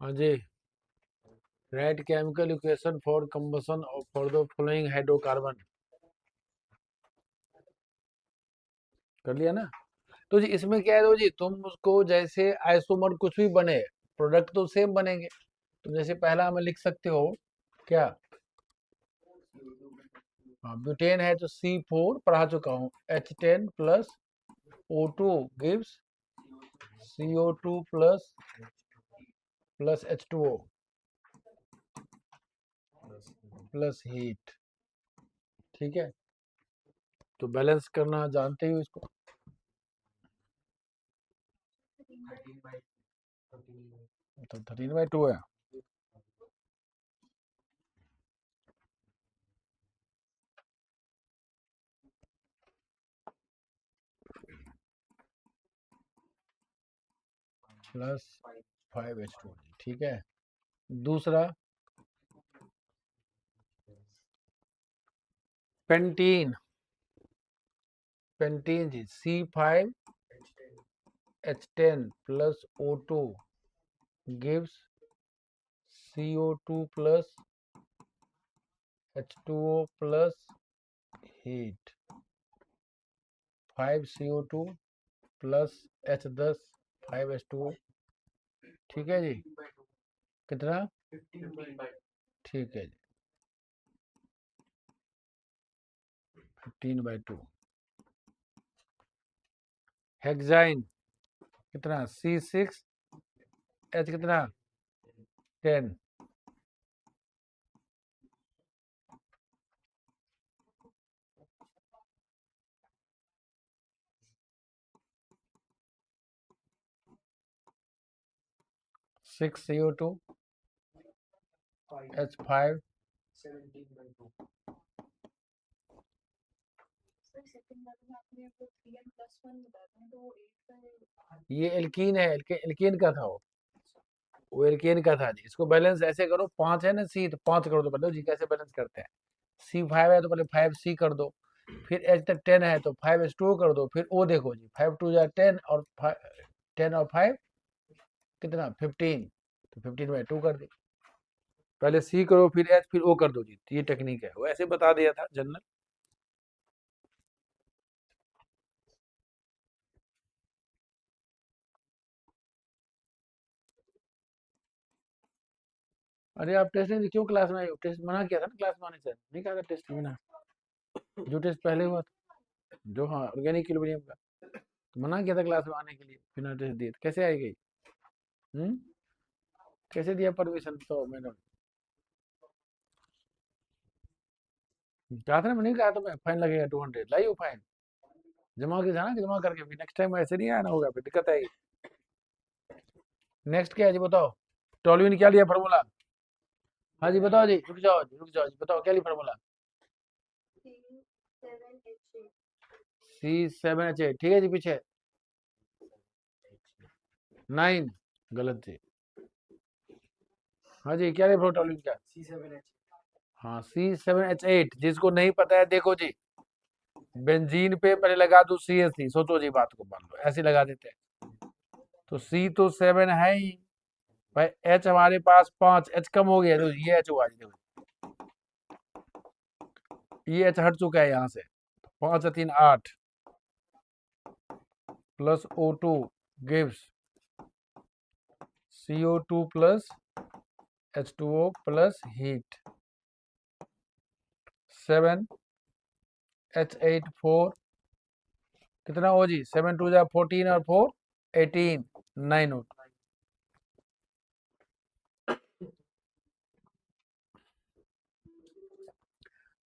हाँ जी। Write chemical equation for combustion for the following hydrocarbon. कर लिया ना। तो जी इसमें क्या है, तो जी तुम उसको जैसे आइसोमर कुछ भी बने, प्रोडक्ट तो सेम बनेंगे। तो जैसे पहला हमें लिख सकते हो क्या, हाँ ब्यूटेन है तो C4 पढ़ा चुका हूँ, H10 plus O2 gives CO2 plus H2O plus heat. ठीक है, तो बैलेंस करना जानते हो इसको। तो 13/2 है। प्लस 5H2, ठीक है। दूसरा पेंटीन, पेंटीन जी C5H10 plus O2 gives CO2 plus H2O plus heat. 5CO2 plus H10 5H2O। ठीक है जी, कितना, ठीक है जी 15/2। हेक्साइन कितना C6H कितना 10, 6CO2 H5। ये एल्कीन है, एल्कीन का था वो एल्केन का था जी। इसको बैलेंस ऐसे करो, 5 है ना C, तो 5 कर दो पहले जी। कैसे बैलेंस करते हैं, C5 है तो पहले 5C कर दो, फिर H तक 10 है तो 5H2 कर दो, फिर O देखो जी 5 2 10 और 10 और 5 कितना 15, तो 15/2 कर दी। पहले C करो फिर H फिर O कर दो जी, ये टेक्निक है, वो ऐसे बता दिया था जनरल। अरे आप टेस्ट नहीं, क्यों क्लास में आए हो, टेस्ट मना किया था ना क्लास में आने से, नहीं कहा था टेस्ट बिना, जो टेस्ट पहले हुआ था जो, हाँ ऑर्गेनिक इल्यूमिनियम का, तो मना किया था क्लास में आने के लिए, बिना टेस्ट दिए, तो कैसे आई गई। हम्म, कैसे दिया परमिशन तो मैडम, कहा था ना, मैंने कहा, तो मैं फाइन लगेगा 200, लाइए वो फाइन, जमा के जाना, जमा करके फिर नेक्स्ट टाइम ऐसे नहीं आना होगा, फिर दिक्कत आएगी। नेक्स्ट क्या है जी बताओ, टॉलविन क्या लिया फार्मूला, हाँ जी बताओ जी, रुक जाओ जी, बताओ क्या लिया फार्मूला, C7H8, ठीक है जी, पीछे 9, गलत जी। हाँ जी क्या लिया टॉलविन का, हाँ C7H8, जिसको नहीं पता है देखो जी, बेंजीन पे पहले लगा दो CH3, सोचो जी बात को, मान लो ऐसे लगा देते हैं, तो C तो 7 है ही भाई, H हमारे पास 5, H कम हो गया, तो ये H हुआ जी, देखो ये H हट चुका है यहाँ से, 5 3 8 plus O2 gives CO2 plus H2O plus heat. 7H8 4 कितना हो जी, 7 2 जा 14 और 4 18 9 हो।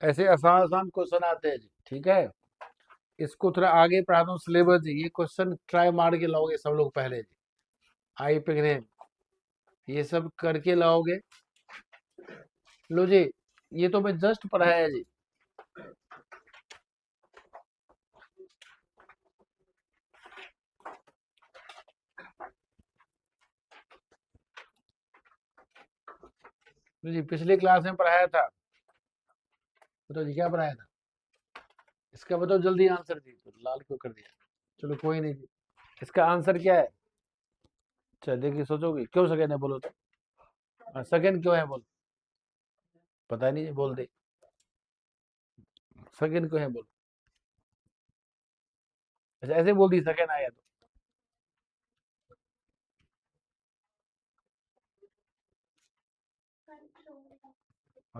ऐसे आसान आसान क्वेश्चन आते हैं जी, ठीक है। इसको थोड़ा आगे पढ़ाता हूँ सिलेबस जी, ये क्वेश्चन ट्राई मार के लाओगे सब लोग पहले जी, आई पिघने ये सब करके लाओगे। लो जी, ये तो मैं जस्ट पढ़ाया जी, लो जी पिछले क्लास में पढ़ाया था, बताओ जी क्या पढ़ाया था, इसका बताओ जल्दी आंसर जी, तो लाल क्यों कर दिया, चलो कोई नहीं जी, इसका आंसर क्या है, अच्छा देखिए सोचोगे, क्यों सके नहीं बोलो तो, सेकंड क्यों है बोल? पता नहीं, बोल दे। सेकंड क्यों है बोल? अच्छा, ऐसे बोल दी सेकंड आया तो।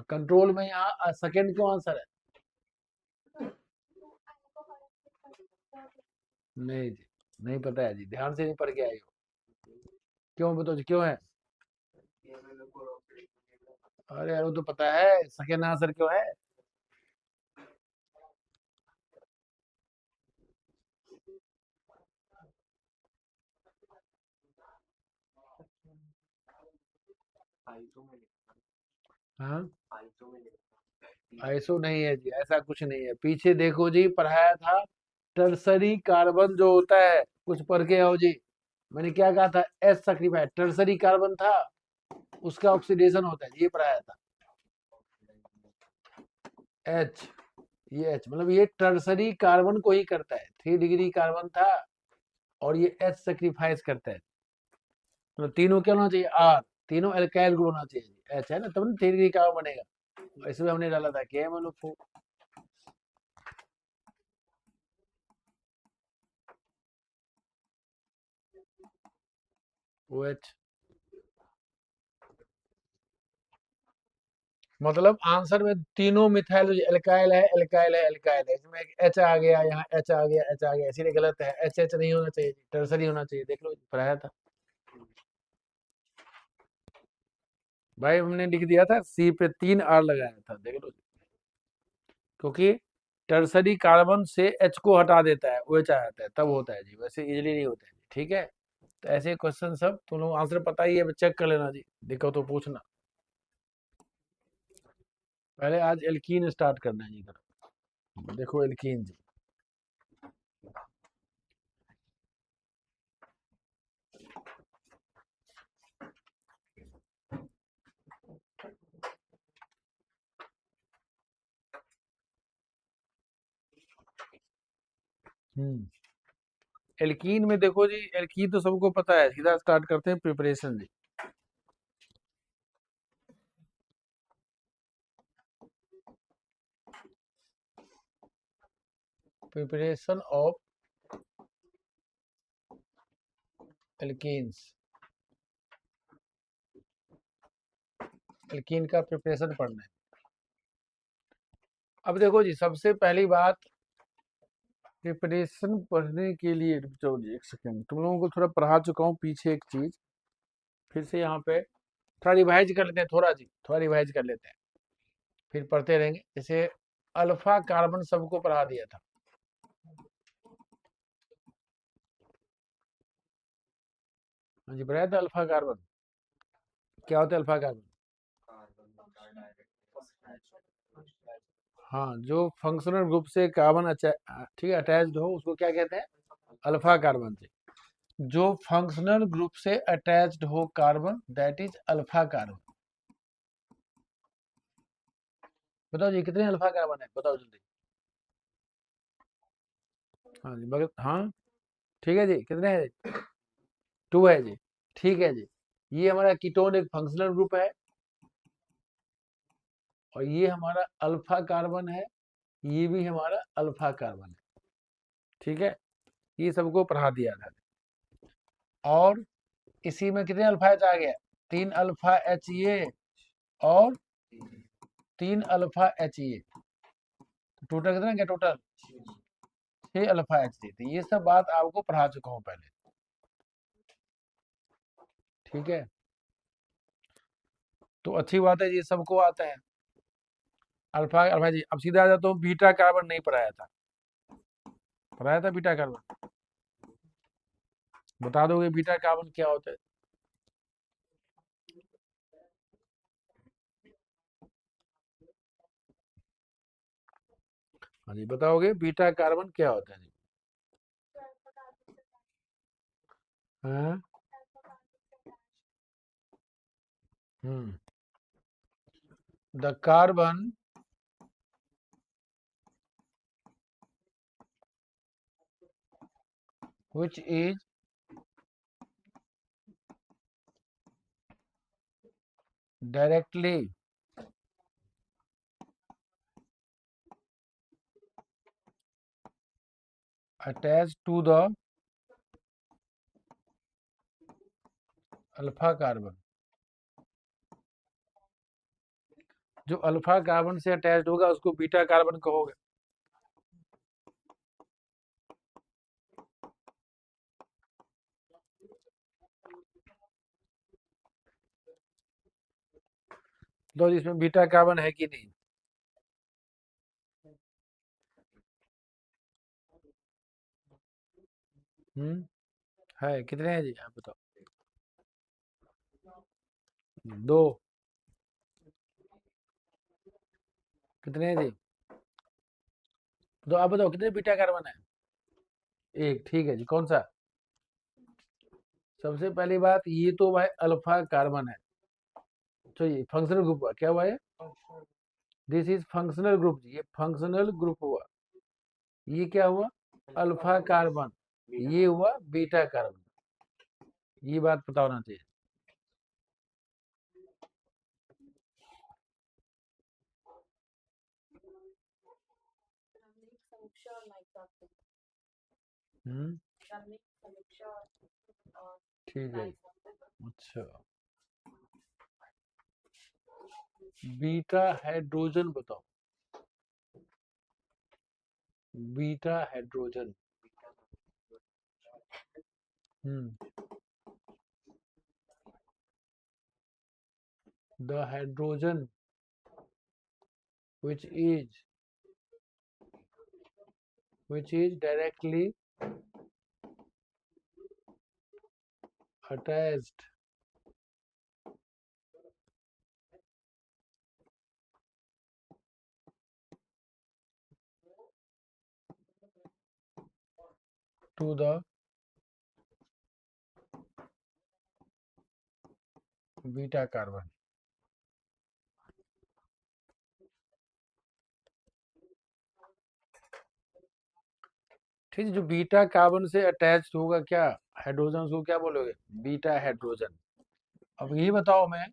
कंट्रोल में यहाँ सेकंड क्यों आंसर है? नहीं जी, नहीं पता है जी, ध्यान से नहीं पढ़ के आई हो। क्यों बताओ जी, क्यों है? अरे यार, वो तो पता है सेकंड आंसर क्यों है। हाँ, आइसो नहीं है जी, ऐसा कुछ नहीं है, पीछे देखो जी, पढ़ाया था। टर्सरी कार्बन जो होता है, कुछ पढ़ के आओ जी। मैंने क्या कहा था? एस सैक्रिफाइड टर्सरी कार्बन था, उसका ऑक्सीडेशन होता है, ये पढ़ाया था। एच, ये एच मतलब ये टर्सरी कार्बन को ही करता है, 3 डिग्री कार्बन था, और ये एच सेक्रीफाइस करता है। मतलब तीनों क्या होना चाहिए? आर, तीनों एल्काइल ग्रुप होना चाहिए, एच है ना, तब ना 3 डिग्री कार्बन बनेगा। इसमें हमने डाला था के M N O 4। O H. मतलब आंसर में तीनों मिथाइल एल्काइल है, एल्काइल है, एल्काइल है, इसमें एक एच आ गया, यहाँ एच आ गया, एच आ गया, इसीलिए गलत है। एच एच नहीं होना चाहिए, टर्सरी होना चाहिए, देख लो पढ़ाया था। भाई हमने लिख दिया था, सी पे 3 आर लगाया था, देख लो। क्योंकि टर्सरी कार्बन से एच को हटा देता है, ओ एच आ जाता है, तब होता है जी, वैसे इजीली नहीं होता है जी, ठीक है। तो ऐसे क्वेश्चन सब तुम लोग आंसर पता ही है, चेक कर लेना जी, देखो तो पूछना। पहले आज एल्कीन स्टार्ट करना है जी, करो देखो एल्कीन जी। हम्म एल्कीन में देखो जी, एल्कीन तो सबको पता है, सीधा स्टार्ट करते हैं प्रिपरेशन जी। प्रिपरेशन ऑफ एल्कीन्स, एल्कीन का प्रिपरेशन पढ़ना है। अब देखो जी, सबसे पहली बात, प्रिपरेशन पढ़ने के लिए, रुक जाओ जी एक सेकंड, तुम लोगों को थोड़ा पढ़ा चुका हूँ पीछे एक चीज, फिर से यहाँ पे थोड़ा रिवाइज कर लेते हैं, थोड़ा जी, थोड़ा रिवाइज कर लेते हैं, फिर पढ़ते रहेंगे। जैसे अल्फा कार्बन सबको पढ़ा दिया था। हाँ जी, पढ़ाया था अल्फा कार्बन। क्या होता है अल्फा कार्बन? हाँ, जो फंक्शनल ग्रुप से कार्बन ठीक है अटैच्ड हो, उसको क्या कहते हैं? अल्फा कार्बन से। जो फंक्शनल ग्रुप से अटैच्ड हो carbon, that is alpha carbon. बताओ जी, कितने अल्फा कार्बन है, बताओ जल्दी। हाँ जी, मगर हाँ, ठीक है जी, कितने हैं जी? 2 है जी, ठीक है जी। ये हमारा कीटोन एक फंक्शनल ग्रुप है, और ये हमारा अल्फा कार्बन है, ये भी हमारा अल्फा कार्बन है, ठीक है। ये सबको पढ़ा दिया था। और इसी में कितने अल्फा एच आ गया? 3 अल्फा एच और 3 अल्फा एच। टोटल कितना क्या? टोटल 6 अल्फा एच थे। ये सब बात आपको पढ़ा चुका हूँ पहले, ठीक है। तो अच्छी बात है, ये सबको आता है। अल्फा अल्फा जी, अब सीधा आ जाता हूँ, बीटा कार्बन नहीं पढ़ाया था, पढ़ाया था बीटा कार्बन? बता दोगे बीटा कार्बन क्या होता है? हाँ जी, बताओगे बीटा कार्बन क्या होता है जी? हाँ। Hmm the carbon which is directly attach to the alpha carbon. जो अल्फा कार्बन से अटैच्ड होगा उसको बीटा कार्बन कहोगे। तो इसमें बीटा कार्बन है कि नहीं? है कितने हैं जी आप बताओ। दो। कितने हैं जी? तो आप बताओ कितने बीटा कार्बन है? एक। ठीक है जी, कौन सा? सबसे पहली बात, ये तो भाई अल्फा कार्बन है। तो ये फंक्शनल ग्रुप हुआ, क्या हुआ ये? दिस इज फंक्शनल ग्रुप जी, ये फंक्शनल ग्रुप हुआ। ये क्या हुआ? Alpha carbon. ये हुआ बीटा कार्बन। ये बात पता होना चाहिए। हम्म। ठीक है। अच्छा, बीटा हाइड्रोजन बताओ। Beta hydrogen. Hmm. The hydrogen which is directly attached to the beta carbon. ठीक है, जो बीटा कार्बन से अटैच्ड होगा क्या हाइड्रोजन, उसको क्या बोलोगे? Beta hydrogen. अब ये बताओ मैं,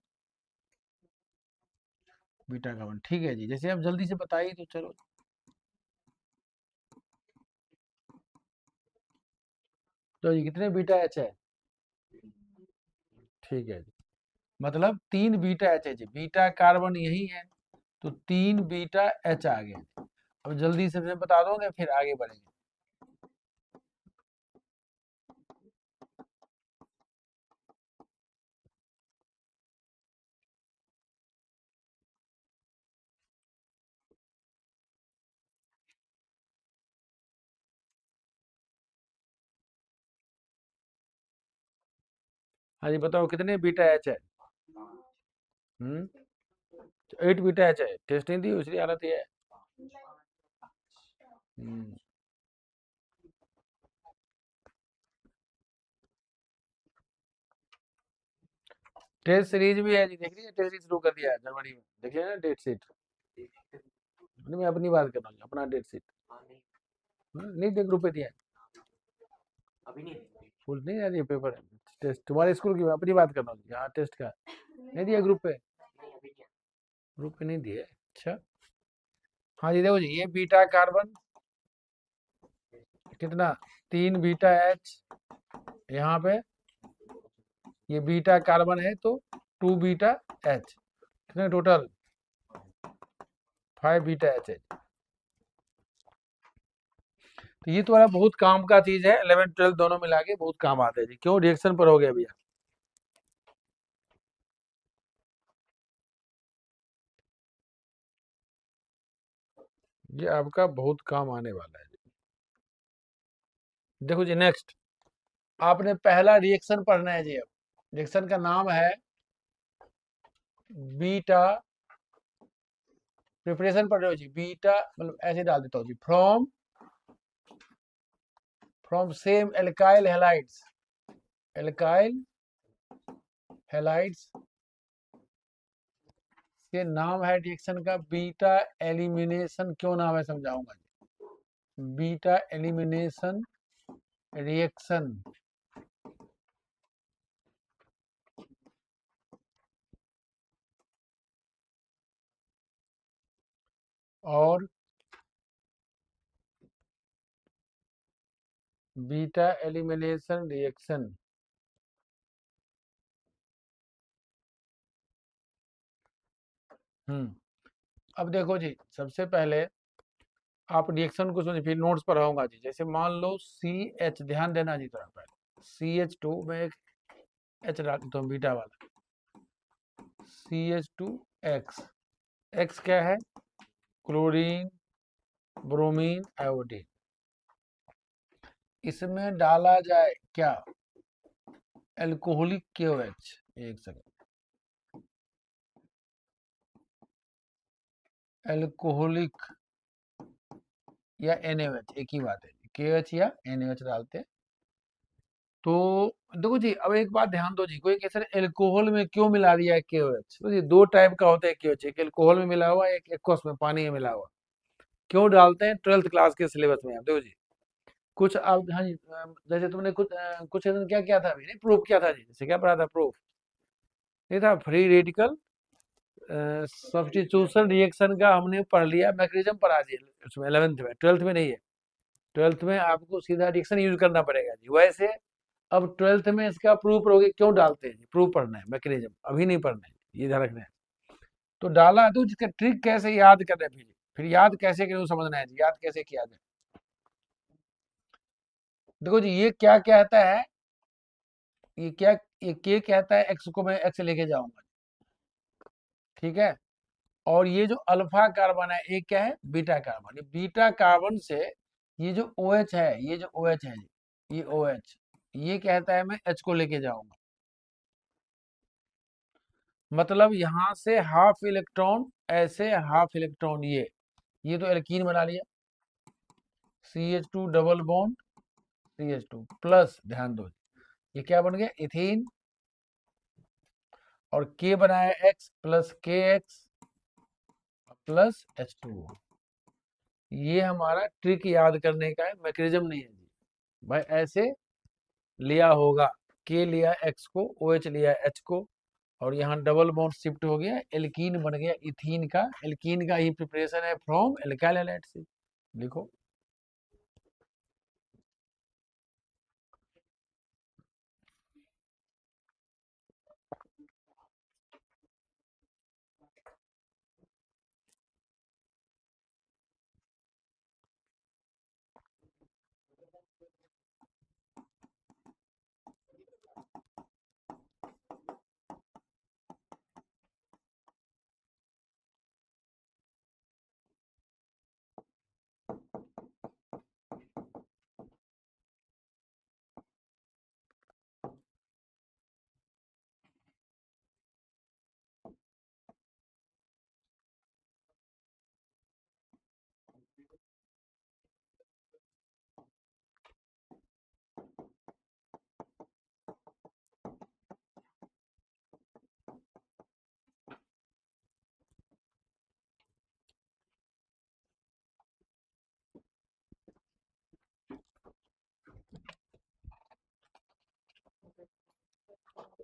बीटा कार्बन ठीक है जी, जैसे आप जल्दी से बताइए तो चलो। तो ये कितने बीटा एच है? ठीक है जी, मतलब तीन बीटा एच है जी, बीटा कार्बन यही है, तो तीन बीटा एच आ गए। अब जल्दी से मैं बता दोगे फिर आगे बढ़ेंगे। हाँ जी, बताओ कितने बीटा एच है? हम्म। 8 बीटा एच है, टेस्ट नहीं दी उसकी हालत ये है। हम्म। टेस्ट सीरीज भी है जी, देख लीजिए, टेस्ट सीरीज शुरू कर दिया है जनवरी में, देखिए ना डेट शीट। नहीं, मैं अपनी बात कर रहा हूँ, अपना डेट शीट। नहीं देख, ग्रुप पे दिया है। फुल नहीं आ रही है पेपर। टेस्ट तुम्हारे स्कूल की, मैं अपनी बात कर रहा हूँ यहाँ टेस्ट का नहीं दिया ग्रुप पे। ग्रुप पे नहीं दिया है। अच्छा। हाँ जी, देखो जी, ये बीटा कार्बन कितना, तीन बीटा एच यहाँ पे, ये बीटा कार्बन है तो टू बीटा एच, कितने टोटल? 5 बीटा एच है। तो ये तुम्हारा बहुत काम का चीज है, 11 12 दोनों मिला के बहुत काम आते हैं जी। क्यों रिएक्शन पर हो गया भैया? ये आपका बहुत काम आने वाला है। देखो जी, नेक्स्ट आपने पहला रिएक्शन पढ़ना है जी। अब रिएक्शन का नाम है बीटा, प्रिपरेशन पढ़ रहे हो जी, बीटा मतलब ऐसे डाल देता हूँ जी, from same alkyl halides, alkyl halides के नाम है रिएक्शन का बीटा एलिमिनेशन। क्यों नाम है समझाऊंगा जी। Beta elimination reaction. और बीटा एलिमिनेशन रिएक्शन। अब देखो जी, सबसे पहले आप रिएक्शन को सुनिए, फिर नोट्स पर आऊंगा जी। जैसे मान लो सी एच, ध्यान देना जी थोड़ा पहले, CH2 में एक एच डाल देता हूँ बीटा वाला, CH2X। एक्स क्या है? Chlorine, bromine, iodine. इसमें डाला जाए क्या? Alcoholic KOH। एक सेकंड, एल्कोहलिक या NaOH एक ही बात है, KOH या NaOH डालते हैं। तो देखो जी, अब एक बात ध्यान दो जी, कोई कहे सर एल्कोहल में क्यों मिला दिया है KOH? तो जी दो टाइप का होता है KOH, एक एल्कोहल में मिला हुआ, एक एक्वस में, पानी में मिला हुआ। क्यों डालते हैं? 12th क्लास के सिलेबस में। आप देखो जी, कुछ अब, हाँ जी, जैसे तुमने कुछ क्या किया था अभी, प्रूफ किया था जी, जैसे क्या पढ़ा था प्रूफ, ये था फ्री रेडिकल सब्स्टिट्यूशन रिएक्शन का हमने पढ़ लिया, मैकेनिज्म पढ़ा दिया उसमें 11th में, 12th में नहीं है। 12th में आपको सीधा रिएक्शन यूज करना पड़ेगा जी। वैसे अब 12th में इसका प्रूफ पढ़ोगे, क्यों डालते हैं, प्रूफ पढ़ना है, मैकेनिज्म अभी नहीं पढ़ना है, ये ध्यान रखना है। तो डाला तो इसका ट्रिक कैसे याद करना है, फिर याद कैसे करें समझना है जी, याद कैसे किया जाए। देखो जी, ये क्या कहता है, ये क्या, ये के कहता है एक्स को मैं एक्स लेके जाऊंगा, ठीक है। और ये जो अल्फा कार्बन है, ये क्या है? Beta carbon. ये बीटा कार्बन से ये जो OH है, ये जो OH है, ये OH, ये कहता है मैं H को लेके जाऊंगा। मतलब यहां से हाफ इलेक्ट्रॉन, ऐसे हाफ इलेक्ट्रॉन, ये तो एल्कीन बना लिया, CH2 double bond CH2 plus, ध्यान दो, ये क्या बन गया? इथीन। और K बनाया X plus KX plus H2O। ये हमारा ट्रिक याद करने का है, मैकेनिज्म नहीं है जी भाई। ऐसे लिया होगा, K लिया X को, OH लिया H को, और यहाँ डबल बॉन्ड शिफ्ट हो गया, एल्कीन बन गया इथीन का। एल्कीन का ही प्रिपरेशन है फ्रॉम एल्काइल हैलाइड से। लिखो।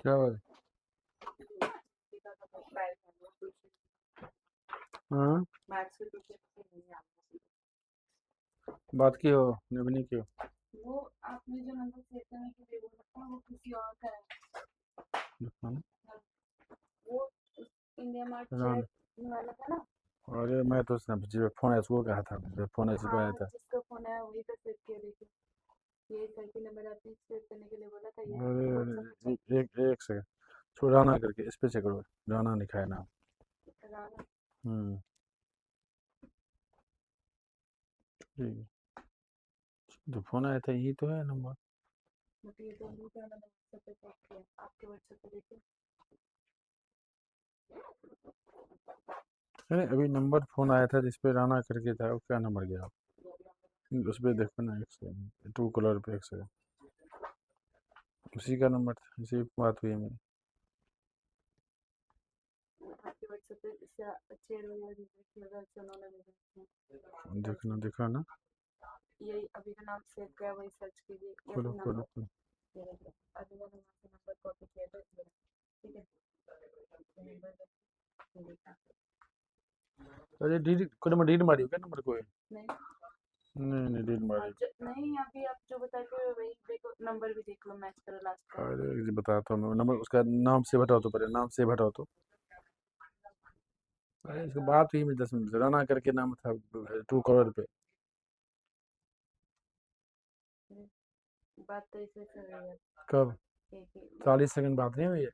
क्या बात है? हाँ, बात की हो, नहीं की हो। दिखाना। रान। अरे मैं तो स्नैपचैट पे फोन ऐसे कहा था, फोन ऐसे पे आया था। अरे अरे, एक सेकंड, छोड़, राना करके इस पे चेक करो, राना लिखा है नाम। हम्म, ठीक है। जो फोन आया था यही तो है नंबर। अरे अभी नंबर फोन आया था जिसपे राना करके था, वो क्या नंबर गया? उस पे देखो ना, एक सेकंड, ट्रू कलर पे, एक सेकंड, उसी का नंबर था, इसी पे बात हुई है मेरी। देखना, दिखा ना। खोलो खोलो खोलो। अरे डिलीट कोई नंबर डिलीट मारी हो क्या नंबर कोई? नहीं नहीं डिलीट मारी। नहीं, अभी आप जो बता के वही देखो, नंबर भी देख लो, मैच करो लास्ट का। अरे जी बताता हूँ मैं नंबर उसका नाम से हटाओ तो पहले नाम से हटाओ तो। अरे इसकी बात हुई मैं 10 मिनट से राना करके नाम था ट्रू कॉलर पे। बात तो इसे से हुई है। कब? एक ही 40 सेकंड बात नहीं हुई है?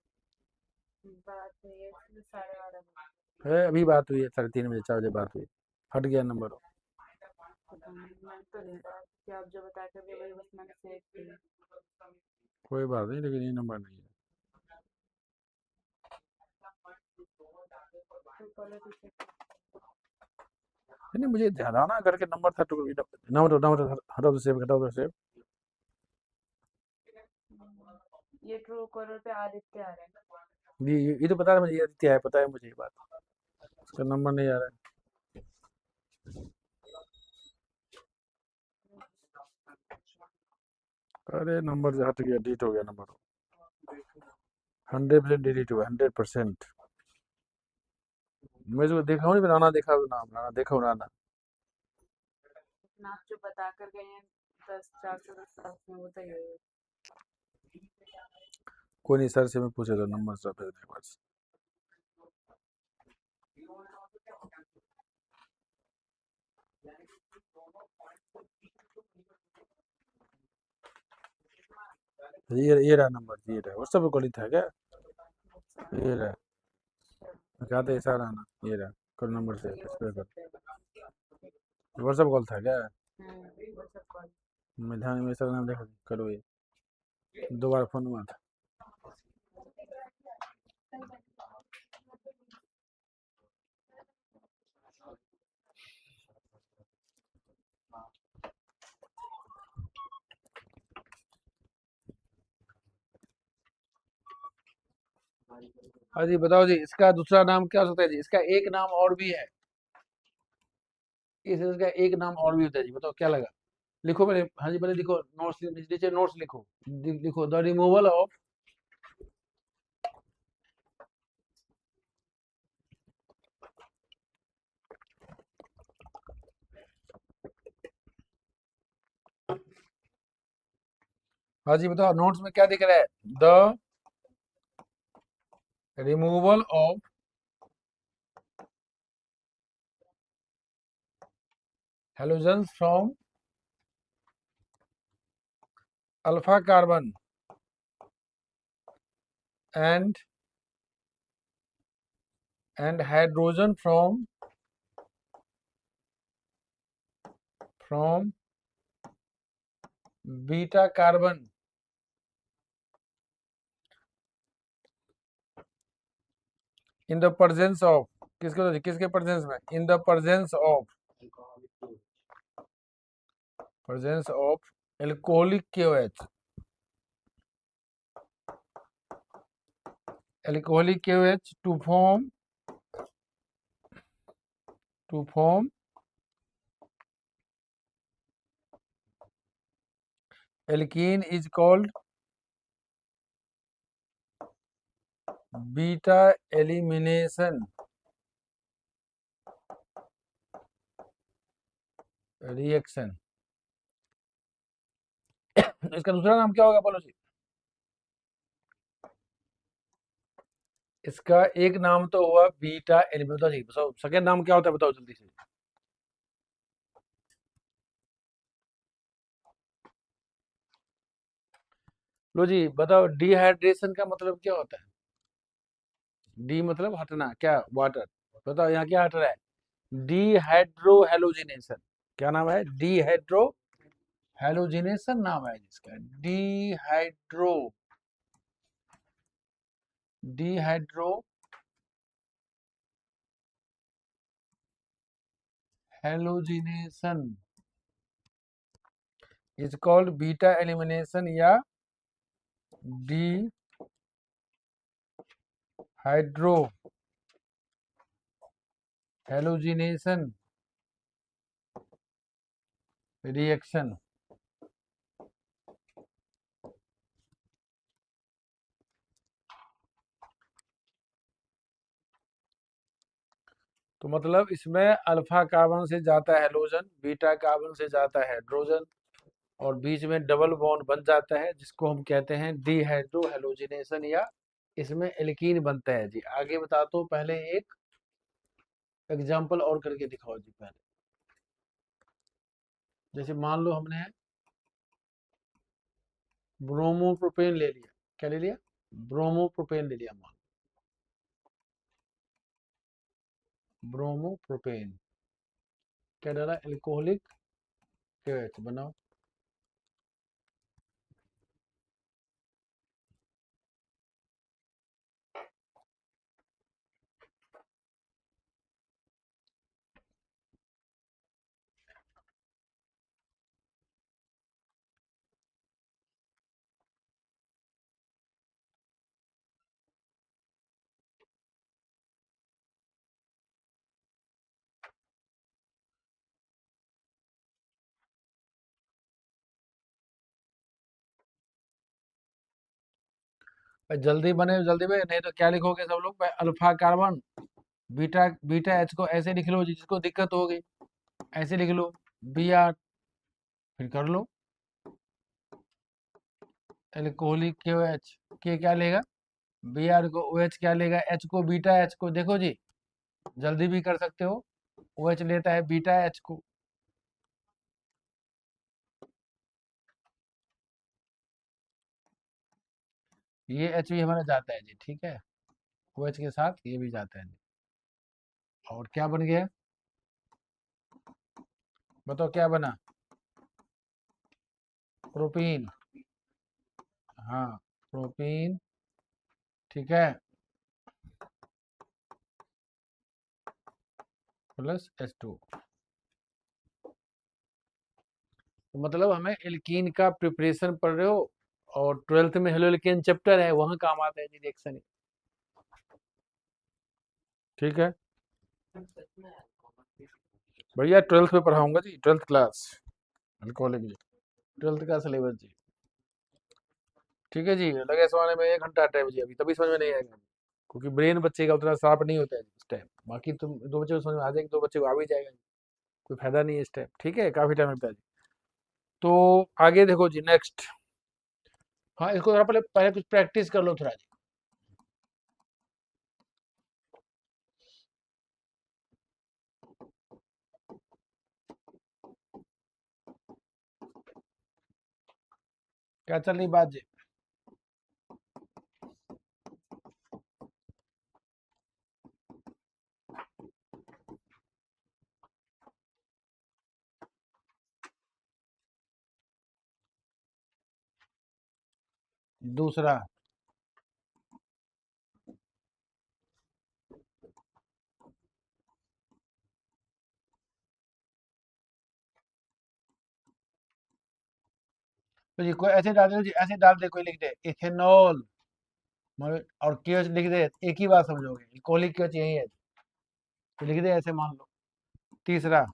बात हुई है, 12:30 बजे। अभी बात हुई है 3:30 बजे 4 बजे बात हुई। हट गया नंबर। पता नहीं, मैंने तो नहीं कहा कि आप जो बता के वही बस मैंने सेव किया। कोई बात नहीं लेकिन ये नंबर नहीं है। तो कॉलर भी check नहीं मुझे राना करके नंबर था नंबर नंबर हटाओ तो सेव हटाओ तो सेव। ये ट्रू कॉलर पे आदित्य आ रहा है। ये तो पता है मुझे ये आदित्य है पता है मुझे ये बात। उसका नंबर नहीं आ रहा है। अरे नंबर से हट गया डिलीट हो गया नंबर। 100% डिलीट हुआ 100%। मैं जो देखा हूँ नहीं राना देखा हूँ नाम राना देखा हूँ राना। लेकिन आप जो बता कर गए हैं 10 410 में, वो तो यही है। कोई नहीं सर से मैं पूछे तो नंबर सब भेज देंगे बस। ये रहा नंबर ये रहा व्हाट्सएप पे कॉल था क्या? ये रहा। मैं कहा था ऐसा राना ये रहा। कल नंबर से इस पे कर। व्हाट्सएप कॉल था क्या? WhatsApp call. मैं ध्यान में इसका नाम देखा करो ये। दो बार फोन हुआ था। हाँ जी बताओ जी इसका दूसरा नाम क्या हो सकता है जी इसका एक नाम और भी है। इसका एक नाम और भी होता है जी बताओ क्या लगा? लिखो पहले हाँ जी पहले लिखो नोट्स नीचे नोट्स लिखो। लिखो द रिमूवल ऑफ। हाँ जी बताओ नोट्स में क्या दिख रहा है? The removal of halogens from alpha carbon and hydrogen from beta carbon in the presence of किसके प्रेजेंस में in the presence of alcoholic KOH to form alkene is called beta elimination reaction। इसका दूसरा नाम क्या होगा बोलो जी? इसका एक नाम तो हुआ बीटा एलिमिनेशन। बताओ जी बताओ सेकंड नाम क्या होता है बताओ जल्दी से। लो जी बताओ डिहाइड्रेशन का मतलब क्या होता है? डी मतलब हटना क्या वाटर। बताओ यहाँ क्या हट रहा है? Dehydro halogenation. क्या नाम है? डीहाइड्रो हेलोजिनेशन नाम है जिसका। Dehydro dehydro halogenation is called beta elimination या डी हाइड्रो हेलोजिनेशन रिएक्शन। तो मतलब इसमें अल्फा कार्बन से जाता है हेलोजन, बीटा कार्बन से जाता है हाइड्रोजन, और बीच में डबल बॉन्ड बन जाता है जिसको हम कहते हैं डीहाइड्रो हेलोजिनेशन, या इसमें एल्कीन बनता है जी। आगे बता दो, पहले एक एग्जांपल और करके दिखाओ जी। पहले जैसे मान लो हमने ब्रोमोप्रोपेन ले लिया, क्या ले लिया? ब्रोमोप्रोपेन ले लिया। मान ब्रोमोप्रोपेन, क्या डाला? एल्कोहलिक KOH बनाओ। भाई जल्दी बने, जल्दी बने, नहीं तो क्या लिखोगे सब लोग? भाई alpha carbon, beta beta H को ऐसे लिख लो जी, जिसको दिक्कत होगी ऐसे लिख लो, Br, फिर कर लो एल्कोहलिक KOH, के क्या लेगा? Br को OH क्या लेगा? H को, बीटा H को। देखो जी, जल्दी भी कर सकते हो, OH लेता है बीटा H को। ये H भी हमारा जाता है जी, ठीक है, OH के साथ ये भी जाता है जी। और क्या बन गया? बताओ क्या बना? प्रोपीन। हाँ, प्रोपीन, ठीक है, प्लस H2। तो मतलब हमें एल्कीन का प्रिपरेशन पढ़ रहे हो, और 12th में हेलो एल्केन चैप्टर है, वहां काम आता है जी रिएक्शन। ठीक है भैया, 12th में पढ़ाऊंगा जी, 12th क्लास अल्कोहलिक जी, 12th का सिलेबस जी। ठीक है जी, लगे समाने में 1 घंटा टाइम जी, अभी तभी समझ में नहीं आएगा, क्योंकि ब्रेन बच्चे का उतना शार्प नहीं होता है इस टाइम। बाकी तुम दो बच्चे को समझ में आ जाएगी, दो बच्चे को आ भी जाएगा, कोई फायदा नहीं है इस टाइम। ठीक है, काफी टाइम लगता है जी। तो आगे देखो जी, नेक्स्ट। हाँ, इसको थोड़ा पहले पहले कुछ प्रैक्टिस कर लो थोड़ा जी। क्या चल रही बात जी? दूसरा, तो जी कोई ऐसे डाल दे जी, ऐसे डाल दे, कोई लिख दे इथेनॉल, और केएच लिख दे, एक ही बात समझोगे, कोलिक केएच यही है, तो लिख दे ऐसे, मान लो। तीसरा,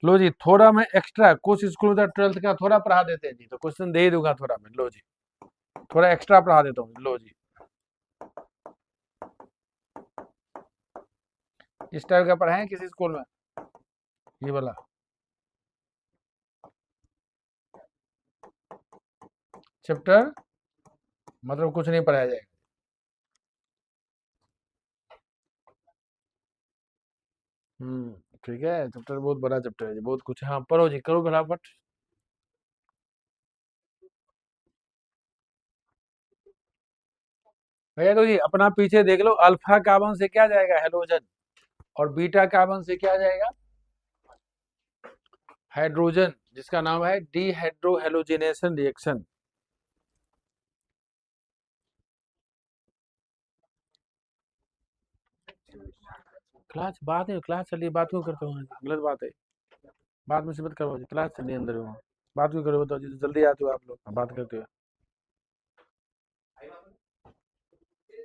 लो जी, थोड़ा मैं एक्स्ट्रा कुछ स्कूल में 12th का थोड़ा पढ़ा देते हैं जी, तो क्वेश्चन दे ही दूंगा थोड़ा मैं, लो जी, थोड़ा एक्स्ट्रा पढ़ा देता हूँ, लो जी। इस टाइप का पढ़ाएं किसी स्कूल में, ये वाला चैप्टर, मतलब कुछ नहीं पढ़ाया जाएगा। ठीक है, चैप्टर बहुत बड़ा चैप्टर है जी, बहुत कुछ है। हाँ, पढ़ो जी, करो फटाफट। भैया तो जी अपना पीछे देख लो, अल्फा कार्बन से क्या जाएगा? हेलोजन। और बीटा कार्बन से क्या जाएगा? हाइड्रोजन, जिसका नाम है डीहाइड्रो हेलोजिनेशन रिएक्शन। क्लास बात है, क्लास चलिए, बात क्यों करते हो? गलत बात है, बात मुझसे मत करो जी, क्लास चलिए अंदर में, बात क्यों करो? बताओ जी, जल्दी आते हो आप लोग, बात करते हो।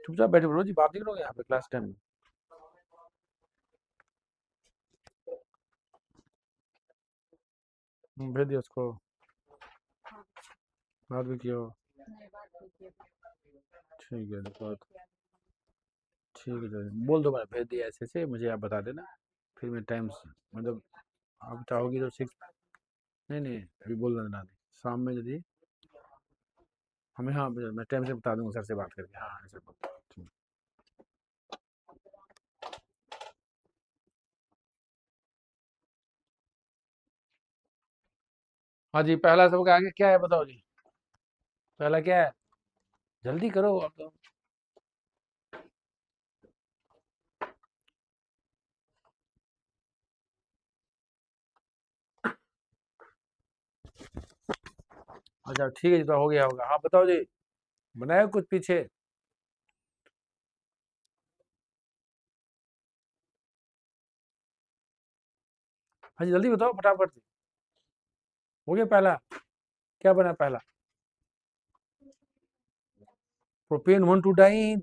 चुपचाप बैठे पढ़ो जी, बात नहीं करोगे यहाँ पे क्लास टाइम में। भेज दिया उसको, हाँ बात भी किया हो। नहीं बात नहीं की अभी। ठीक है तो बात, ठीक है तो बोल दो भाई भेज दिया ऐसे से, मुझे आप बता देना, फिर मैं टाइम मतलब आप चाहोगी तो 6, नहीं नहीं अभी बोल देना नहीं, शाम में यदि हमें, हाँ मैं टाइम से बता दूंगा सर से बात करके, हाँ ऐसे बोल, ठीक। हाँ जी, पहला सबक आगे क्या है बताओ जी, पहला क्या है, जल्दी करो आप तो। अच्छा ठीक है जी, तो हो गया होगा, हाँ बताओ जी, बनाए कुछ पीछे। हाँ जी जल्दी बताओ फटाफट से। हो गया पहला, क्या बना पहला, प्रोपेन 1 2 डाइन,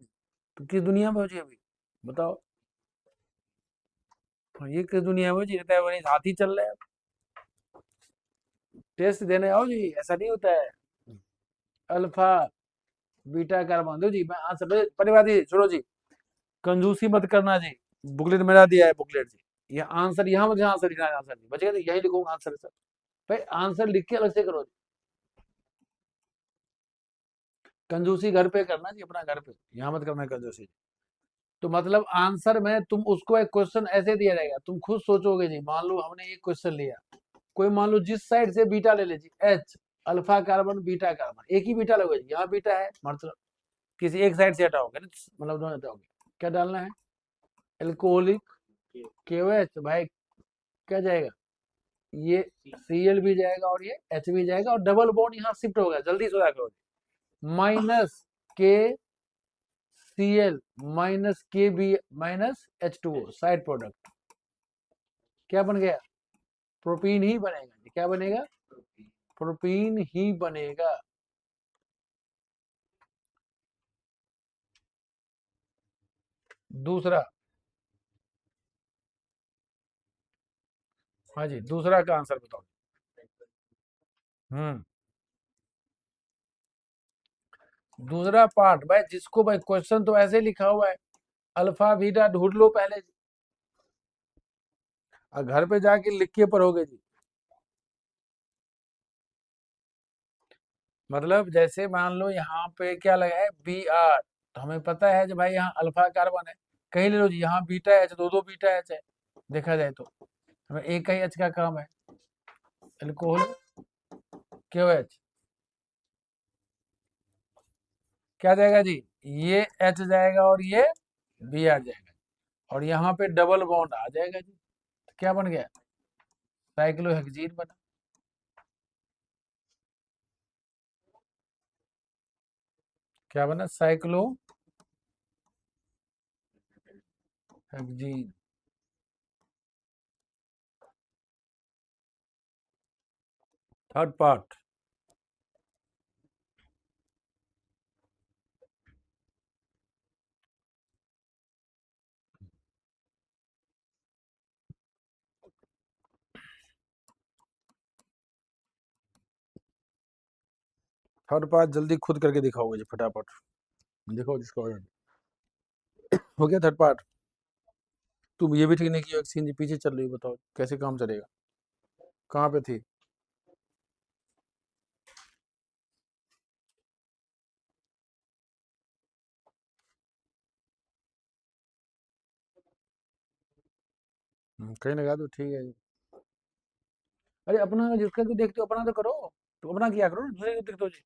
तो किस दुनिया में हो जी अभी, बताओ। हाँ, ये किस दुनिया में हो जी, रहता है वही हाथी चल रहा है, टेस्ट देने आओ जी, ऐसा नहीं होता है। अल्फा बीटा कार्बन दो जी, मैं आंसर परिवार जी, छोड़ो जी, कंजूसी मत करना जी, बुकलेट मेरा दिया है बुकलेट जी, ये आंसर यहाँ मुझे आंसर लिखना है, आंसर नहीं बचेगा तो यही लिखूंगा आंसर सर, भाई आंसर लिख के अलग से करो जी। कंजूसी घर पे करना जी, अपना घर पे, यहाँ मत करना कंजूसी। तो मतलब आंसर में तुम उसको एक क्वेश्चन ऐसे दिया जाएगा, तुम खुद सोचोगे जी, मान लो हमने एक क्वेश्चन लिया, कोई मान लो जिस साइड से बीटा ले लीजिए, H, alpha carbon beta carbon, एक ही बीटा लोगे जी, यहाँ बीटा है मतलब किसी एक साइड से हटाओगे ना, मतलब दोनों हटाओगे, क्या डालना है, एल्कोहलिक KOH भाई, क्या जाएगा, ये Cl भी जाएगा और ये H भी जाएगा, और डबल बॉन्ड यहाँ शिफ्ट होगा, जल्दी सोचा करो, -KCl -KB -H2O side product, क्या बन गया, प्रोपीन ही बनेगा जी, क्या बनेगा, प्रोपीन ही बनेगा। दूसरा, हाँ जी दूसरा का आंसर बताओ। हम्म, दूसरा पार्ट भाई, जिसको भाई क्वेश्चन तो ऐसे लिखा हुआ है, अल्फा बीटा ढूंढ लो पहले जी, और घर पे जाके लिख के पढ़ोगे जी, मतलब जैसे मान लो यहाँ पे क्या लगा है Br, तो हमें पता है कि भाई यहाँ अल्फा कार्बन है, कहीं ले लो जी, यहाँ बीटा एच, दो दो बीटा एच है, देखा जाए तो हमें एक ही एच का काम है, एल्कोहल KOH, क्या जाएगा जी, ये एच जाएगा और ये Br जाएगा, और यहाँ पे डबल बॉन्ड आ जाएगा जी, तो क्या बन गया, साइक्लोहेक्सीन बना, क्या बना, cyclohexene. Third part, third part जल्दी खुद करके दिखाओगे जी फटाफट, देखो जिसको हो गया थर्ड पार्ट। तुम ये भी ठीक नहीं किया, वैक्सीन जी पीछे चल रही है, बताओ कैसे काम चलेगा, कहाँ पे थी। कहीं लगा दो, ठीक है जी। अरे अपना जिसका भी देखते हो अपना तो करो, तो अपना किया करो ना, दूसरे को देखते हो जी।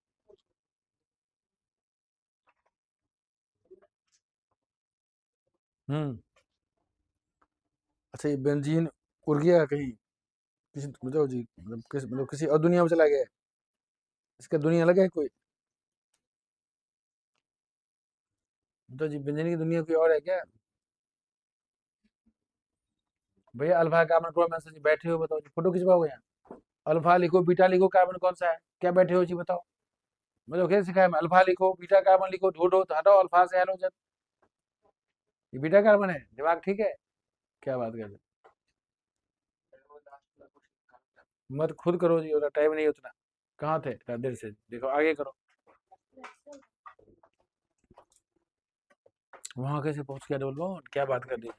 हम्म, अच्छा ये बेंजीन उड़ गया कहीं, किसी बताओ जी, मतलब किसी और दुनिया में चला गया है? इसका दुनिया अलग है कोई, तो जी बेंजीन की दुनिया कोई और है क्या, भैया अल्फा कार्बन कौन सा जी, बैठे हो बताओ जी, फोटो खिंचवाओगे यहाँ, अल्फा लिखो बीटा लिखो कार्बन कौन सा है, क्या बैठे हो जी बताओ, मुझे कैसे सिखाया, मैं अल्फा लिखो बीटा कार्बन लिखो, ढूंढो तो हटाओ अल्फा से हेलोजन, ये बीटा कार्बन है, दिमाग ठीक है, क्या बात कर रहे मत खुद करो जी, उतना टाइम नहीं उतना। कहाँ थे इतना देर से, देखो आगे करो। वहां कैसे पहुंच गया डबल बाउंड, क्या बात कर रही है?